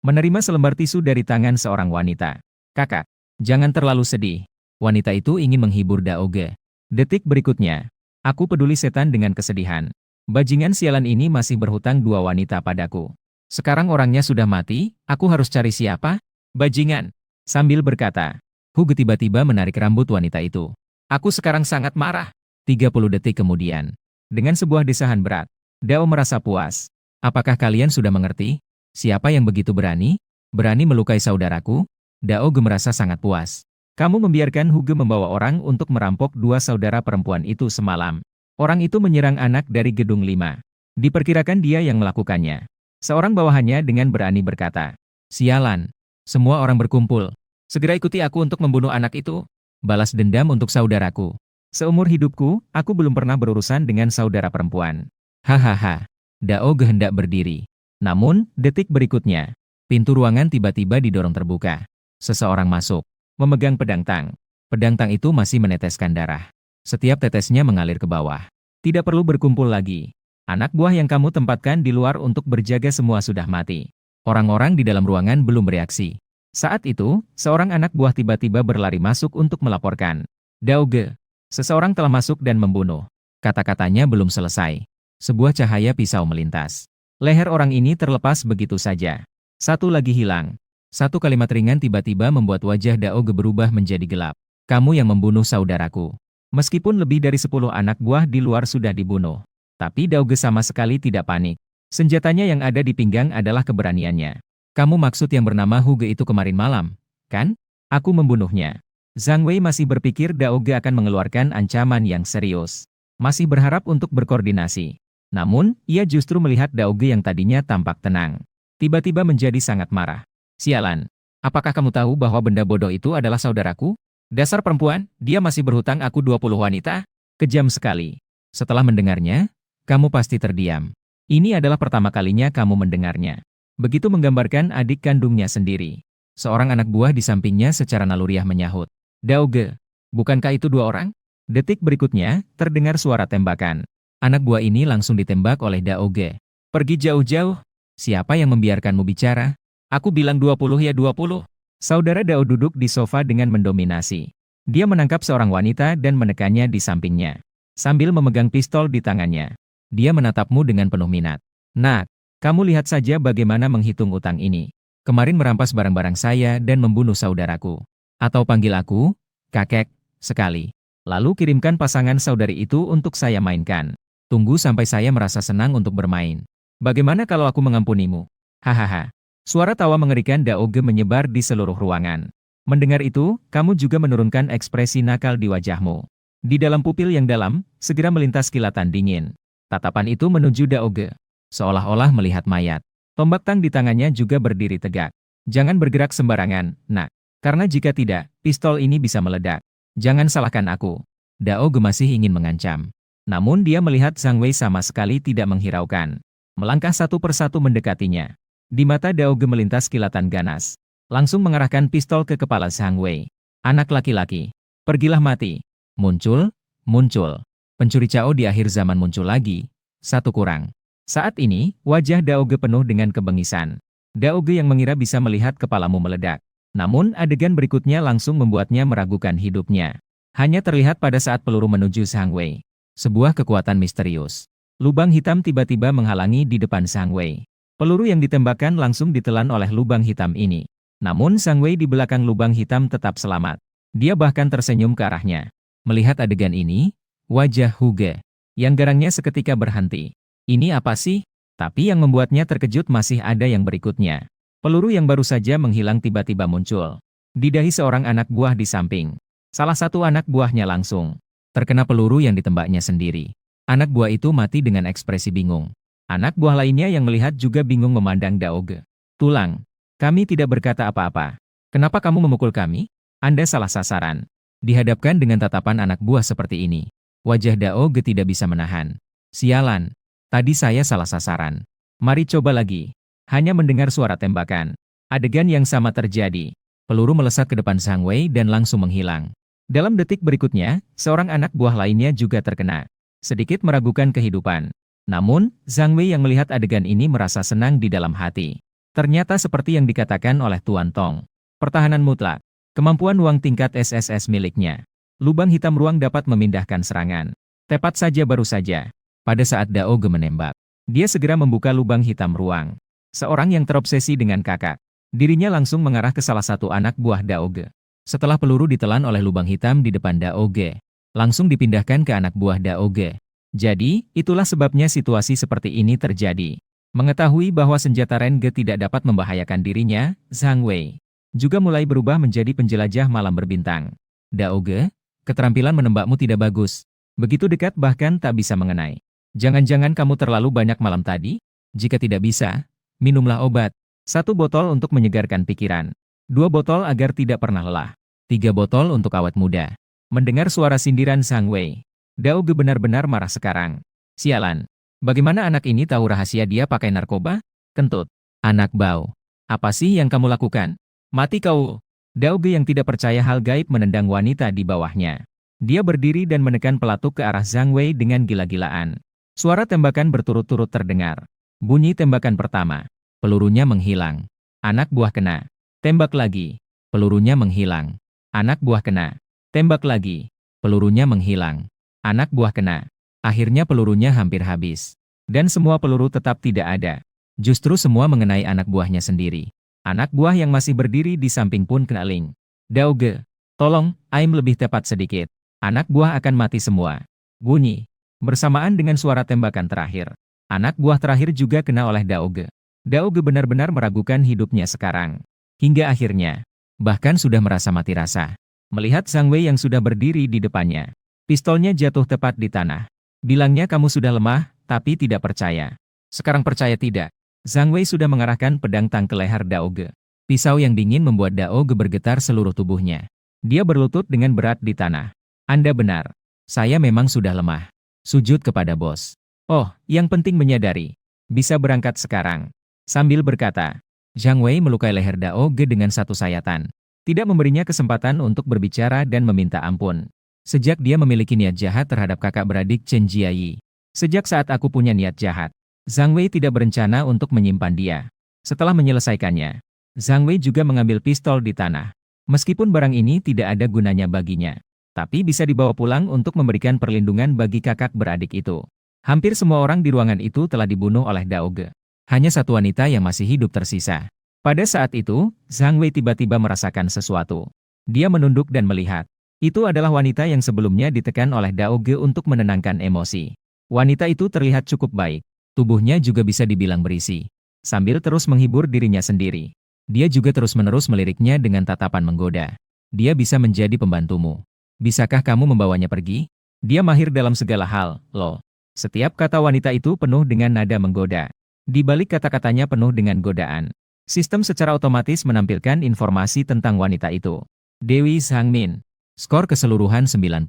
menerima selembar tisu dari tangan seorang wanita. "Kakak, jangan terlalu sedih." Wanita itu ingin menghibur Daoge. Detik berikutnya, "Aku peduli setan dengan kesedihan. Bajingan sialan ini masih berhutang dua wanita padaku. Sekarang orangnya sudah mati, aku harus cari siapa? Bajingan." Sambil berkata, Huge tiba-tiba menarik rambut wanita itu. "Aku sekarang sangat marah." 30 detik kemudian, dengan sebuah desahan berat, Dao merasa puas. "Apakah kalian sudah mengerti? Siapa yang begitu berani? Berani melukai saudaraku?" Daoge merasa sangat puas. "Kamu membiarkan Huge membawa orang untuk merampok dua saudara perempuan itu semalam. Orang itu menyerang anak dari gedung 5. Diperkirakan dia yang melakukannya." Seorang bawahannya dengan berani berkata, "Sialan. Semua orang berkumpul. Segera ikuti aku untuk membunuh anak itu. Balas dendam untuk saudaraku. Seumur hidupku, aku belum pernah berurusan dengan saudara perempuan." Hahaha. Daoge hendak berdiri. Namun, detik berikutnya, pintu ruangan tiba-tiba didorong terbuka. Seseorang masuk, memegang pedang tang. Pedang tang itu masih meneteskan darah. Setiap tetesnya mengalir ke bawah. "Tidak perlu berkumpul lagi. Anak buah yang kamu tempatkan di luar untuk berjaga semua sudah mati." Orang-orang di dalam ruangan belum bereaksi. Saat itu, seorang anak buah tiba-tiba berlari masuk untuk melaporkan. "Daoge, seseorang telah masuk dan membunuh." Kata-katanya belum selesai. Sebuah cahaya pisau melintas. Leher orang ini terlepas begitu saja. Satu lagi hilang. Satu kalimat ringan tiba-tiba membuat wajah Daoge berubah menjadi gelap. "Kamu yang membunuh saudaraku." Meskipun lebih dari 10 anak buah di luar sudah dibunuh, tapi Daoge sama sekali tidak panik. Senjatanya yang ada di pinggang adalah keberaniannya. "Kamu maksud yang bernama Huge itu kemarin malam, kan? Aku membunuhnya." Zhang Wei masih berpikir Daoge akan mengeluarkan ancaman yang serius. Masih berharap untuk berkoordinasi. Namun, ia justru melihat Daoge yang tadinya tampak tenang, tiba-tiba menjadi sangat marah. "Sialan, apakah kamu tahu bahwa benda bodoh itu adalah saudaraku? Dasar perempuan, dia masih berhutang aku 20 wanita? Kejam sekali." Setelah mendengarnya, kamu pasti terdiam. Ini adalah pertama kalinya kamu mendengarnya. Begitu menggambarkan adik kandungnya sendiri. Seorang anak buah di sampingnya secara naluriah menyahut, "Daoge, bukankah itu dua orang?" Detik berikutnya, terdengar suara tembakan. Anak buah ini langsung ditembak oleh Daoge. "Pergi jauh-jauh. Siapa yang membiarkanmu bicara? Aku bilang 20 ya 20. Saudara Dao duduk di sofa dengan mendominasi. Dia menangkap seorang wanita dan menekannya di sampingnya. Sambil memegang pistol di tangannya. Dia menatapmu dengan penuh minat. "Nak, kamu lihat saja bagaimana menghitung utang ini. Kemarin merampas barang-barang saya dan membunuh saudaraku. Atau panggil aku, kakek, sekali. Lalu kirimkan pasangan saudari itu untuk saya mainkan. Tunggu sampai saya merasa senang untuk bermain. Bagaimana kalau aku mengampunimu?" Hahaha. Suara tawa mengerikan Daoge menyebar di seluruh ruangan. Mendengar itu, kamu juga menurunkan ekspresi nakal di wajahmu. Di dalam pupil yang dalam, segera melintas kilatan dingin. Tatapan itu menuju Daoge, seolah-olah melihat mayat. Tombak tang di tangannya juga berdiri tegak. "Jangan bergerak sembarangan, nak. Karena jika tidak, pistol ini bisa meledak. Jangan salahkan aku." Daoge masih ingin mengancam. Namun dia melihat Zhang Wei sama sekali tidak menghiraukan. Melangkah satu persatu mendekatinya. Di mata Daoge melintas kilatan ganas. Langsung mengarahkan pistol ke kepala Zhang Wei. "Anak laki-laki, pergilah mati." Muncul, muncul. Pencuri Cao di akhir zaman muncul lagi. Satu kurang. Saat ini, wajah Daoge penuh dengan kebengisan. Daoge yang mengira bisa melihat kepalamu meledak. Namun adegan berikutnya langsung membuatnya meragukan hidupnya. Hanya terlihat pada saat peluru menuju Zhang Wei. Sebuah kekuatan misterius. Lubang hitam tiba-tiba menghalangi di depan Zhang Wei. Peluru yang ditembakkan langsung ditelan oleh lubang hitam ini. Namun Zhang Wei di belakang lubang hitam tetap selamat. Dia bahkan tersenyum ke arahnya. Melihat adegan ini, wajah Huge yang garangnya seketika berhenti. Ini apa sih? Tapi yang membuatnya terkejut masih ada yang berikutnya. Peluru yang baru saja menghilang tiba-tiba muncul. Di dahi seorang anak buah di samping. Salah satu anak buahnya langsung terkena peluru yang ditembaknya sendiri. Anak buah itu mati dengan ekspresi bingung. Anak buah lainnya yang melihat juga bingung memandang Daoge. Tulang, kami tidak berkata apa-apa. Kenapa kamu memukul kami? Anda salah sasaran. Dihadapkan dengan tatapan anak buah seperti ini, wajah Daoge tidak bisa menahan. Sialan, tadi saya salah sasaran. Mari coba lagi. Hanya mendengar suara tembakan. Adegan yang sama terjadi. Peluru melesat ke depan Zhang Wei dan langsung menghilang. Dalam detik berikutnya, seorang anak buah lainnya juga terkena. Sedikit meragukan kehidupan. Namun, Zhang Wei yang melihat adegan ini merasa senang di dalam hati. Ternyata seperti yang dikatakan oleh Tuan Tong. Pertahanan mutlak. Kemampuan ruang tingkat SSS miliknya. Lubang hitam ruang dapat memindahkan serangan. Tepat saja baru saja. Pada saat Daoge menembak, dia segera membuka lubang hitam ruang. Seorang yang terobsesi dengan kakak. Dirinya langsung mengarah ke salah satu anak buah Daoge. Setelah peluru ditelan oleh lubang hitam di depan Daoge, langsung dipindahkan ke anak buah Daoge. Jadi, itulah sebabnya situasi seperti ini terjadi. Mengetahui bahwa senjata Renge tidak dapat membahayakan dirinya, Zhang Wei juga mulai berubah menjadi penjelajah malam berbintang. Daoge, keterampilan menembakmu tidak bagus. Begitu dekat bahkan tak bisa mengenai. Jangan-jangan kamu terlalu banyak malam tadi? Jika tidak bisa, minumlah obat. 1 botol untuk menyegarkan pikiran. 2 botol agar tidak pernah lelah. 3 botol untuk awet muda. Mendengar suara sindiran Zhang Wei, Daoge benar-benar marah sekarang. Sialan. Bagaimana anak ini tahu rahasia dia pakai narkoba? Kentut. Anak bau. Apa sih yang kamu lakukan? Mati kau. Daoge yang tidak percaya hal gaib menendang wanita di bawahnya. Dia berdiri dan menekan pelatuk ke arah Zhang Wei dengan gila-gilaan. Suara tembakan berturut-turut terdengar. Bunyi tembakan pertama. Pelurunya menghilang. Anak buah kena. Tembak lagi. Pelurunya menghilang. Anak buah kena. Tembak lagi. Pelurunya menghilang. Anak buah kena. Akhirnya pelurunya hampir habis. Dan semua peluru tetap tidak ada. Justru semua mengenai anak buahnya sendiri. Anak buah yang masih berdiri di samping pun kena link. Daoge, tolong, aim lebih tepat sedikit. Anak buah akan mati semua. Bunyi. Bersamaan dengan suara tembakan terakhir. Anak buah terakhir juga kena oleh Daoge. Daoge benar-benar meragukan hidupnya sekarang. Hingga akhirnya, bahkan sudah merasa mati rasa. Melihat Zhang Wei yang sudah berdiri di depannya. Pistolnya jatuh tepat di tanah. Bilangnya kamu sudah lemah, tapi tidak percaya. Sekarang percaya tidak? Zhang Wei sudah mengarahkan pedang tang ke leher Daoge. Pisau yang dingin membuat Daoge bergetar seluruh tubuhnya. Dia berlutut dengan berat di tanah. Anda benar. Saya memang sudah lemah. Sujud kepada bos. Oh, yang penting menyadari. Bisa berangkat sekarang. Sambil berkata, Zhang Wei melukai leher Daoge dengan satu sayatan. Tidak memberinya kesempatan untuk berbicara dan meminta ampun. Sejak dia memiliki niat jahat terhadap kakak beradik Chen Jiayi. Sejak saat aku punya niat jahat, Zhang Wei tidak berencana untuk menyimpan dia. Setelah menyelesaikannya, Zhang Wei juga mengambil pistol di tanah. Meskipun barang ini tidak ada gunanya baginya, tapi bisa dibawa pulang untuk memberikan perlindungan bagi kakak beradik itu. Hampir semua orang di ruangan itu telah dibunuh oleh Daoge. Hanya satu wanita yang masih hidup tersisa. Pada saat itu, Zhang Wei tiba-tiba merasakan sesuatu. Dia menunduk dan melihat. Itu adalah wanita yang sebelumnya ditekan oleh Daoge untuk menenangkan emosi. Wanita itu terlihat cukup baik. Tubuhnya juga bisa dibilang berisi. Sambil terus menghibur dirinya sendiri. Dia juga terus-menerus meliriknya dengan tatapan menggoda. Dia bisa menjadi pembantumu. Bisakah kamu membawanya pergi? Dia mahir dalam segala hal, loh. Setiap kata wanita itu penuh dengan nada menggoda. Di balik kata-katanya penuh dengan godaan. Sistem secara otomatis menampilkan informasi tentang wanita itu. Dewi Zhangmin. Skor keseluruhan 90.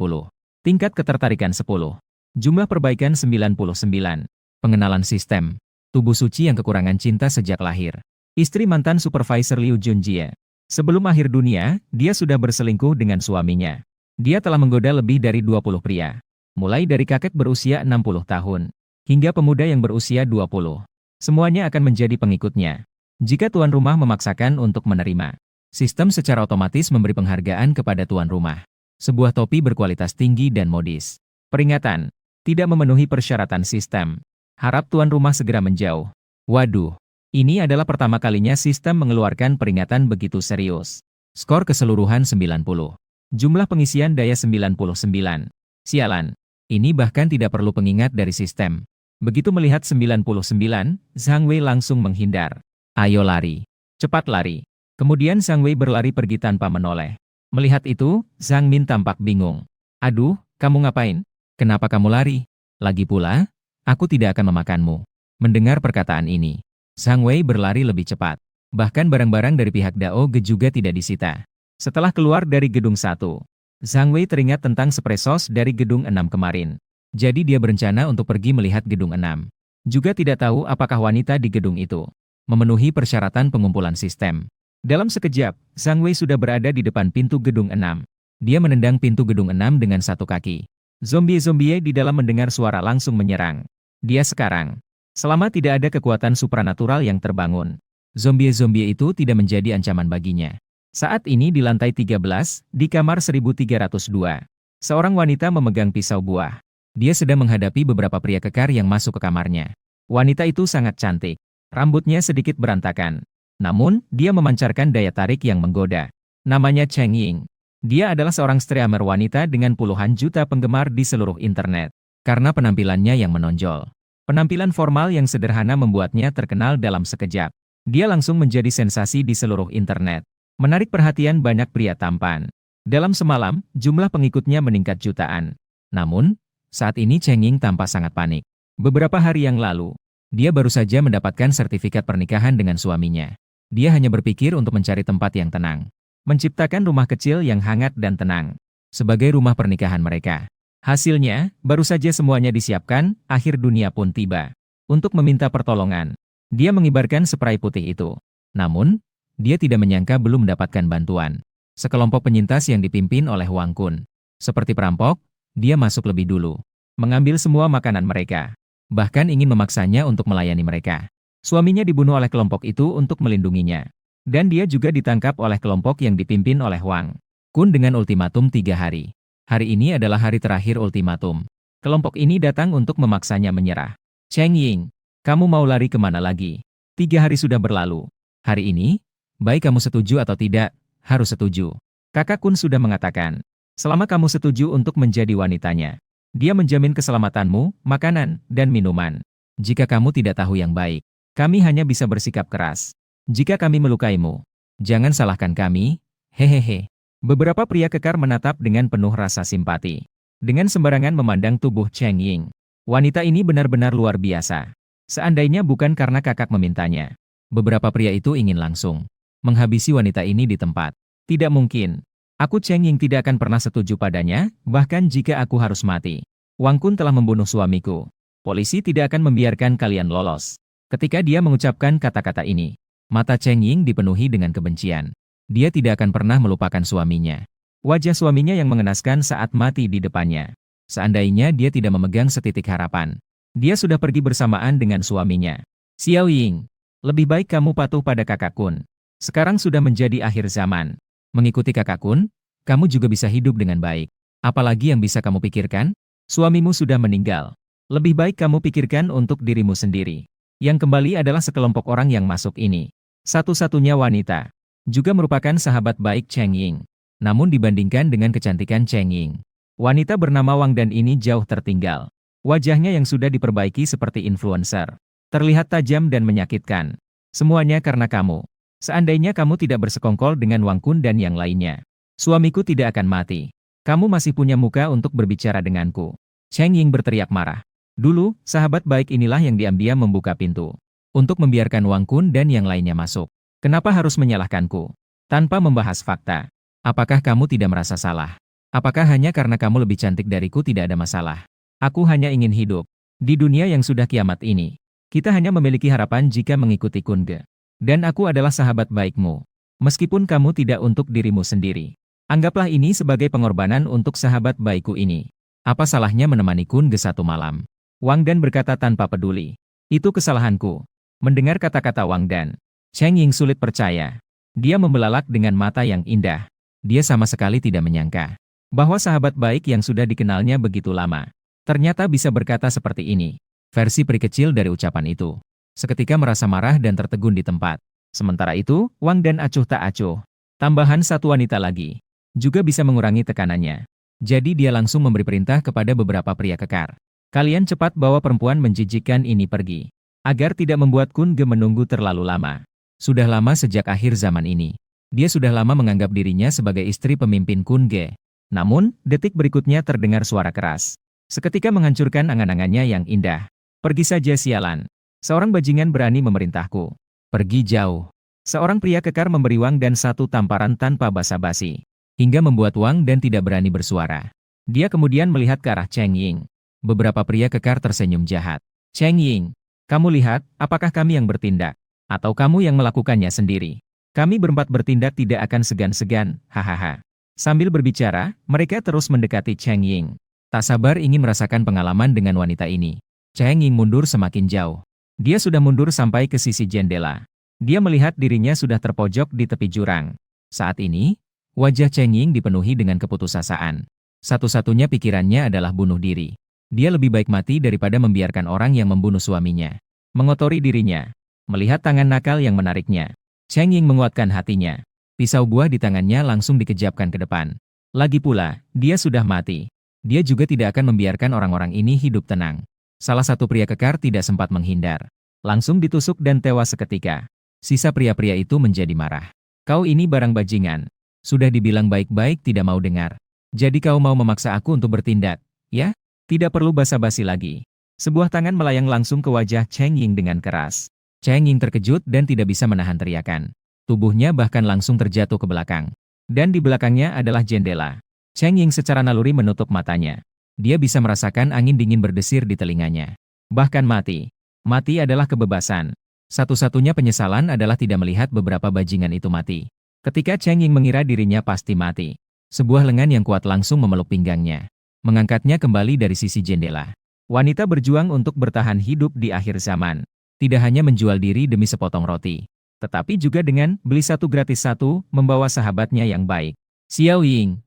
Tingkat ketertarikan 10. Jumlah perbaikan 99. Pengenalan sistem. Tubuh suci yang kekurangan cinta sejak lahir. Istri mantan supervisor Liu Junjie. Sebelum akhir dunia, dia sudah berselingkuh dengan suaminya. Dia telah menggoda lebih dari 20 pria. Mulai dari kakek berusia 60 tahun, hingga pemuda yang berusia 20. Semuanya akan menjadi pengikutnya. Jika tuan rumah memaksakan untuk menerima, sistem secara otomatis memberi penghargaan kepada tuan rumah. Sebuah topi berkualitas tinggi dan modis. Peringatan, tidak memenuhi persyaratan sistem. Harap tuan rumah segera menjauh. Waduh, ini adalah pertama kalinya sistem mengeluarkan peringatan begitu serius. Skor keseluruhan 90. Jumlah pengisian daya 99. Sialan, ini bahkan tidak perlu pengingat dari sistem. Begitu melihat 99, Zhang Wei langsung menghindar. Ayo lari. Cepat lari. Kemudian Zhang Wei berlari pergi tanpa menoleh. Melihat itu, Zhang Min tampak bingung. Aduh, kamu ngapain? Kenapa kamu lari? Lagi pula, aku tidak akan memakanmu. Mendengar perkataan ini, Zhang Wei berlari lebih cepat. Bahkan barang-barang dari pihak Dao Ge juga tidak disita. Setelah keluar dari gedung 1, Zhang Wei teringat tentang spray sos dari gedung 6 kemarin. Jadi dia berencana untuk pergi melihat gedung 6. Juga tidak tahu apakah wanita di gedung itu memenuhi persyaratan pengumpulan sistem. Dalam sekejap, Zhang Wei sudah berada di depan pintu gedung 6. Dia menendang pintu gedung 6 dengan satu kaki. Zombie-zombie di dalam mendengar suara langsung menyerang. Dia sekarang, selama tidak ada kekuatan supranatural yang terbangun, zombie-zombie itu tidak menjadi ancaman baginya. Saat ini di lantai 13, di kamar 1302, seorang wanita memegang pisau buah. Dia sedang menghadapi beberapa pria kekar yang masuk ke kamarnya. Wanita itu sangat cantik. Rambutnya sedikit berantakan. Namun, dia memancarkan daya tarik yang menggoda. Namanya Cheng Ying. Dia adalah seorang streamer wanita dengan puluhan juta penggemar di seluruh internet. Karena penampilannya yang menonjol. Penampilan formal yang sederhana membuatnya terkenal dalam sekejap. Dia langsung menjadi sensasi di seluruh internet. Menarik perhatian banyak pria tampan. Dalam semalam, jumlah pengikutnya meningkat jutaan. Namun, saat ini Cheng Ying tampak sangat panik. Beberapa hari yang lalu, dia baru saja mendapatkan sertifikat pernikahan dengan suaminya. Dia hanya berpikir untuk mencari tempat yang tenang. Menciptakan rumah kecil yang hangat dan tenang. Sebagai rumah pernikahan mereka. Hasilnya, baru saja semuanya disiapkan, akhir dunia pun tiba. Untuk meminta pertolongan, dia mengibarkan spray putih itu. Namun, dia tidak menyangka belum mendapatkan bantuan. Sekelompok penyintas yang dipimpin oleh Wang Kun. Seperti perampok, dia masuk lebih dulu. Mengambil semua makanan mereka. Bahkan ingin memaksanya untuk melayani mereka. Suaminya dibunuh oleh kelompok itu untuk melindunginya. Dan dia juga ditangkap oleh kelompok yang dipimpin oleh Wang Kun dengan ultimatum 3 hari. Hari ini adalah hari terakhir ultimatum. Kelompok ini datang untuk memaksanya menyerah. Cheng Ying, kamu mau lari kemana lagi? 3 hari sudah berlalu. Hari ini, baik kamu setuju atau tidak, harus setuju. Kakak Kun sudah mengatakan, selama kamu setuju untuk menjadi wanitanya, dia menjamin keselamatanmu, makanan, dan minuman. Jika kamu tidak tahu yang baik, kami hanya bisa bersikap keras. Jika kami melukaimu, jangan salahkan kami, hehehe. Beberapa pria kekar menatap dengan penuh rasa simpati. Dengan sembarangan memandang tubuh Cheng Ying. Wanita ini benar-benar luar biasa. Seandainya bukan karena kakak memintanya, beberapa pria itu ingin langsung menghabisi wanita ini di tempat. Tidak mungkin. Aku Cheng Ying tidak akan pernah setuju padanya, bahkan jika aku harus mati. Wang Kun telah membunuh suamiku. Polisi tidak akan membiarkan kalian lolos. Ketika dia mengucapkan kata-kata ini, mata Cheng Ying dipenuhi dengan kebencian. Dia tidak akan pernah melupakan suaminya. Wajah suaminya yang mengenaskan saat mati di depannya. Seandainya dia tidak memegang setitik harapan, dia sudah pergi bersamaan dengan suaminya. Xiao Ying, lebih baik kamu patuh pada kakak Kun. Sekarang sudah menjadi akhir zaman. Mengikuti kakak Kun, kamu juga bisa hidup dengan baik. Apalagi yang bisa kamu pikirkan? Suamimu sudah meninggal. Lebih baik kamu pikirkan untuk dirimu sendiri. Yang kembali adalah sekelompok orang yang masuk ini. Satu-satunya wanita. Juga merupakan sahabat baik Cheng Ying. Namun dibandingkan dengan kecantikan Cheng Ying, wanita bernama Wang Dan ini jauh tertinggal. Wajahnya yang sudah diperbaiki seperti influencer. Terlihat tajam dan menyakitkan. Semuanya karena kamu. Seandainya kamu tidak bersekongkol dengan Wang Kun dan yang lainnya, suamiku tidak akan mati. Kamu masih punya muka untuk berbicara denganku. Cheng Ying berteriak marah. Dulu, sahabat baik inilah yang diam-diam membuka pintu untuk membiarkan Wang Kun dan yang lainnya masuk. Kenapa harus menyalahkanku? Tanpa membahas fakta. Apakah kamu tidak merasa salah? Apakah hanya karena kamu lebih cantik dariku tidak ada masalah? Aku hanya ingin hidup di dunia yang sudah kiamat ini. Kita hanya memiliki harapan jika mengikuti Kun Ge. Dan aku adalah sahabat baikmu. Meskipun kamu tidak untuk dirimu sendiri. Anggaplah ini sebagai pengorbanan untuk sahabat baikku ini. Apa salahnya menemani Kun Ge satu malam? Wang Dan berkata tanpa peduli. Itu kesalahanku. Mendengar kata-kata Wang Dan, Cheng Ying sulit percaya. Dia membelalak dengan mata yang indah. Dia sama sekali tidak menyangka bahwa sahabat baik yang sudah dikenalnya begitu lama, ternyata bisa berkata seperti ini. Versi peri kecil dari ucapan itu. Seketika merasa marah dan tertegun di tempat. Sementara itu, Wang Dan acuh tak acuh. Tambahan satu wanita lagi. Juga bisa mengurangi tekanannya. Jadi dia langsung memberi perintah kepada beberapa pria kekar. Kalian cepat bawa perempuan menjijikkan ini pergi. Agar tidak membuat Kun Ge menunggu terlalu lama. Sudah lama sejak akhir zaman ini. Dia sudah lama menganggap dirinya sebagai istri pemimpin Kun Ge. Namun, detik berikutnya terdengar suara keras. Seketika menghancurkan angan-angannya yang indah. Pergi saja sialan. Seorang bajingan berani memerintahku. Pergi jauh. Seorang pria kekar memberi Wang dan satu tamparan tanpa basa-basi. Hingga membuat Wang dan tidak berani bersuara. Dia kemudian melihat ke arah Cheng Ying. Beberapa pria kekar tersenyum jahat. Cheng Ying, kamu lihat, apakah kami yang bertindak? Atau kamu yang melakukannya sendiri? Kami berempat bertindak tidak akan segan-segan, hahaha. Sambil berbicara, mereka terus mendekati Cheng Ying. Tak sabar ingin merasakan pengalaman dengan wanita ini. Cheng Ying mundur semakin jauh. Dia sudah mundur sampai ke sisi jendela. Dia melihat dirinya sudah terpojok di tepi jurang. Saat ini, wajah Cheng Ying dipenuhi dengan keputusasaan. Satu-satunya pikirannya adalah bunuh diri. Dia lebih baik mati daripada membiarkan orang yang membunuh suaminya. Mengotori dirinya. Melihat tangan nakal yang menariknya. Cheng Ying menguatkan hatinya. Pisau buah di tangannya langsung dikejapkan ke depan. Lagi pula, dia sudah mati. Dia juga tidak akan membiarkan orang-orang ini hidup tenang. Salah satu pria kekar tidak sempat menghindar. Langsung ditusuk dan tewas seketika. Sisa pria-pria itu menjadi marah. Kau ini barang bajingan. Sudah dibilang baik-baik tidak mau dengar. Jadi kau mau memaksa aku untuk bertindak, ya? Tidak perlu basa-basi lagi. Sebuah tangan melayang langsung ke wajah Cheng Ying dengan keras. Cheng Ying terkejut dan tidak bisa menahan teriakan. Tubuhnya bahkan langsung terjatuh ke belakang. Dan di belakangnya adalah jendela. Cheng Ying secara naluri menutup matanya. Dia bisa merasakan angin dingin berdesir di telinganya. Bahkan mati. Mati adalah kebebasan. Satu-satunya penyesalan adalah tidak melihat beberapa bajingan itu mati. Ketika Cheng Ying mengira dirinya pasti mati, sebuah lengan yang kuat langsung memeluk pinggangnya. Mengangkatnya kembali dari sisi jendela. Wanita berjuang untuk bertahan hidup di akhir zaman. Tidak hanya menjual diri demi sepotong roti. Tetapi juga dengan beli satu gratis satu, membawa sahabatnya yang baik. Xiao Ying,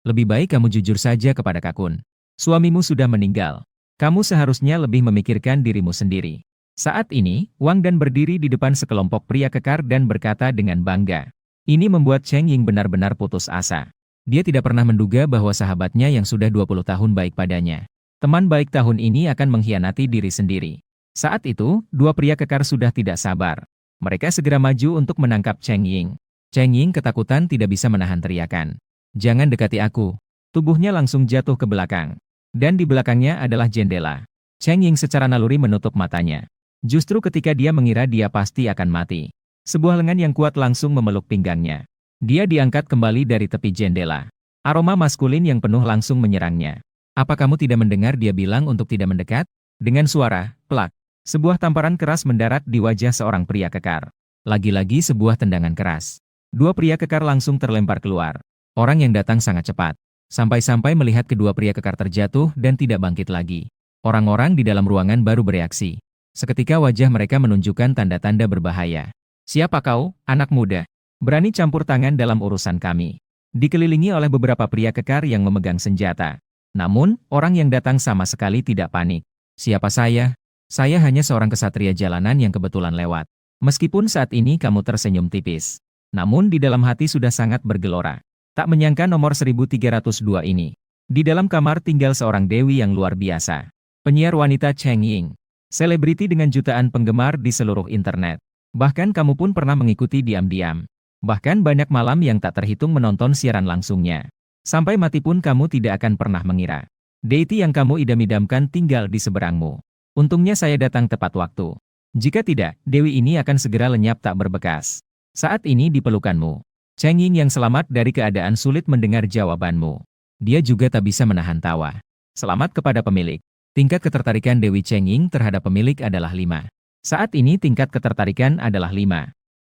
lebih baik kamu jujur saja kepada Kakun. Suamimu sudah meninggal. Kamu seharusnya lebih memikirkan dirimu sendiri. Saat ini, Wang Dan berdiri di depan sekelompok pria kekar dan berkata dengan bangga. Ini membuat Cheng Ying benar-benar putus asa. Dia tidak pernah menduga bahwa sahabatnya yang sudah 20 tahun baik padanya. Teman baik tahun ini akan mengkhianati diri sendiri. Saat itu, dua pria kekar sudah tidak sabar. Mereka segera maju untuk menangkap Cheng Ying. Cheng Ying ketakutan tidak bisa menahan teriakan. Jangan dekati aku. Tubuhnya langsung jatuh ke belakang. Dan di belakangnya adalah jendela. Cheng Ying secara naluri menutup matanya. Justru ketika dia mengira dia pasti akan mati. Sebuah lengan yang kuat langsung memeluk pinggangnya. Dia diangkat kembali dari tepi jendela. Aroma maskulin yang penuh langsung menyerangnya. Apa kamu tidak mendengar dia bilang untuk tidak mendekat? Dengan suara, plak. Sebuah tamparan keras mendarat di wajah seorang pria kekar. Lagi-lagi sebuah tendangan keras. Dua pria kekar langsung terlempar keluar. Orang yang datang sangat cepat. Sampai-sampai melihat kedua pria kekar terjatuh dan tidak bangkit lagi. Orang-orang di dalam ruangan baru bereaksi. Seketika wajah mereka menunjukkan tanda-tanda berbahaya. Siapa kau, anak muda? Berani campur tangan dalam urusan kami. Dikelilingi oleh beberapa pria kekar yang memegang senjata. Namun, orang yang datang sama sekali tidak panik. Siapa saya? Saya hanya seorang kesatria jalanan yang kebetulan lewat. Meskipun saat ini kamu tersenyum tipis. Namun di dalam hati sudah sangat bergelora. Tak menyangka nomor 1302 ini. Di dalam kamar tinggal seorang dewi yang luar biasa. Penyiar wanita Cheng Ying. Selebriti dengan jutaan penggemar di seluruh internet. Bahkan kamu pun pernah mengikuti diam-diam. Bahkan banyak malam yang tak terhitung menonton siaran langsungnya. Sampai mati pun kamu tidak akan pernah mengira. Deity yang kamu idam-idamkan tinggal di seberangmu. Untungnya saya datang tepat waktu. Jika tidak, dewi ini akan segera lenyap tak berbekas. Saat ini di pelukanmu. Cheng Ying yang selamat dari keadaan sulit mendengar jawabanmu. Dia juga tak bisa menahan tawa. Selamat kepada pemilik. Tingkat ketertarikan Dewi Cheng Ying terhadap pemilik adalah 5. Saat ini tingkat ketertarikan adalah 5.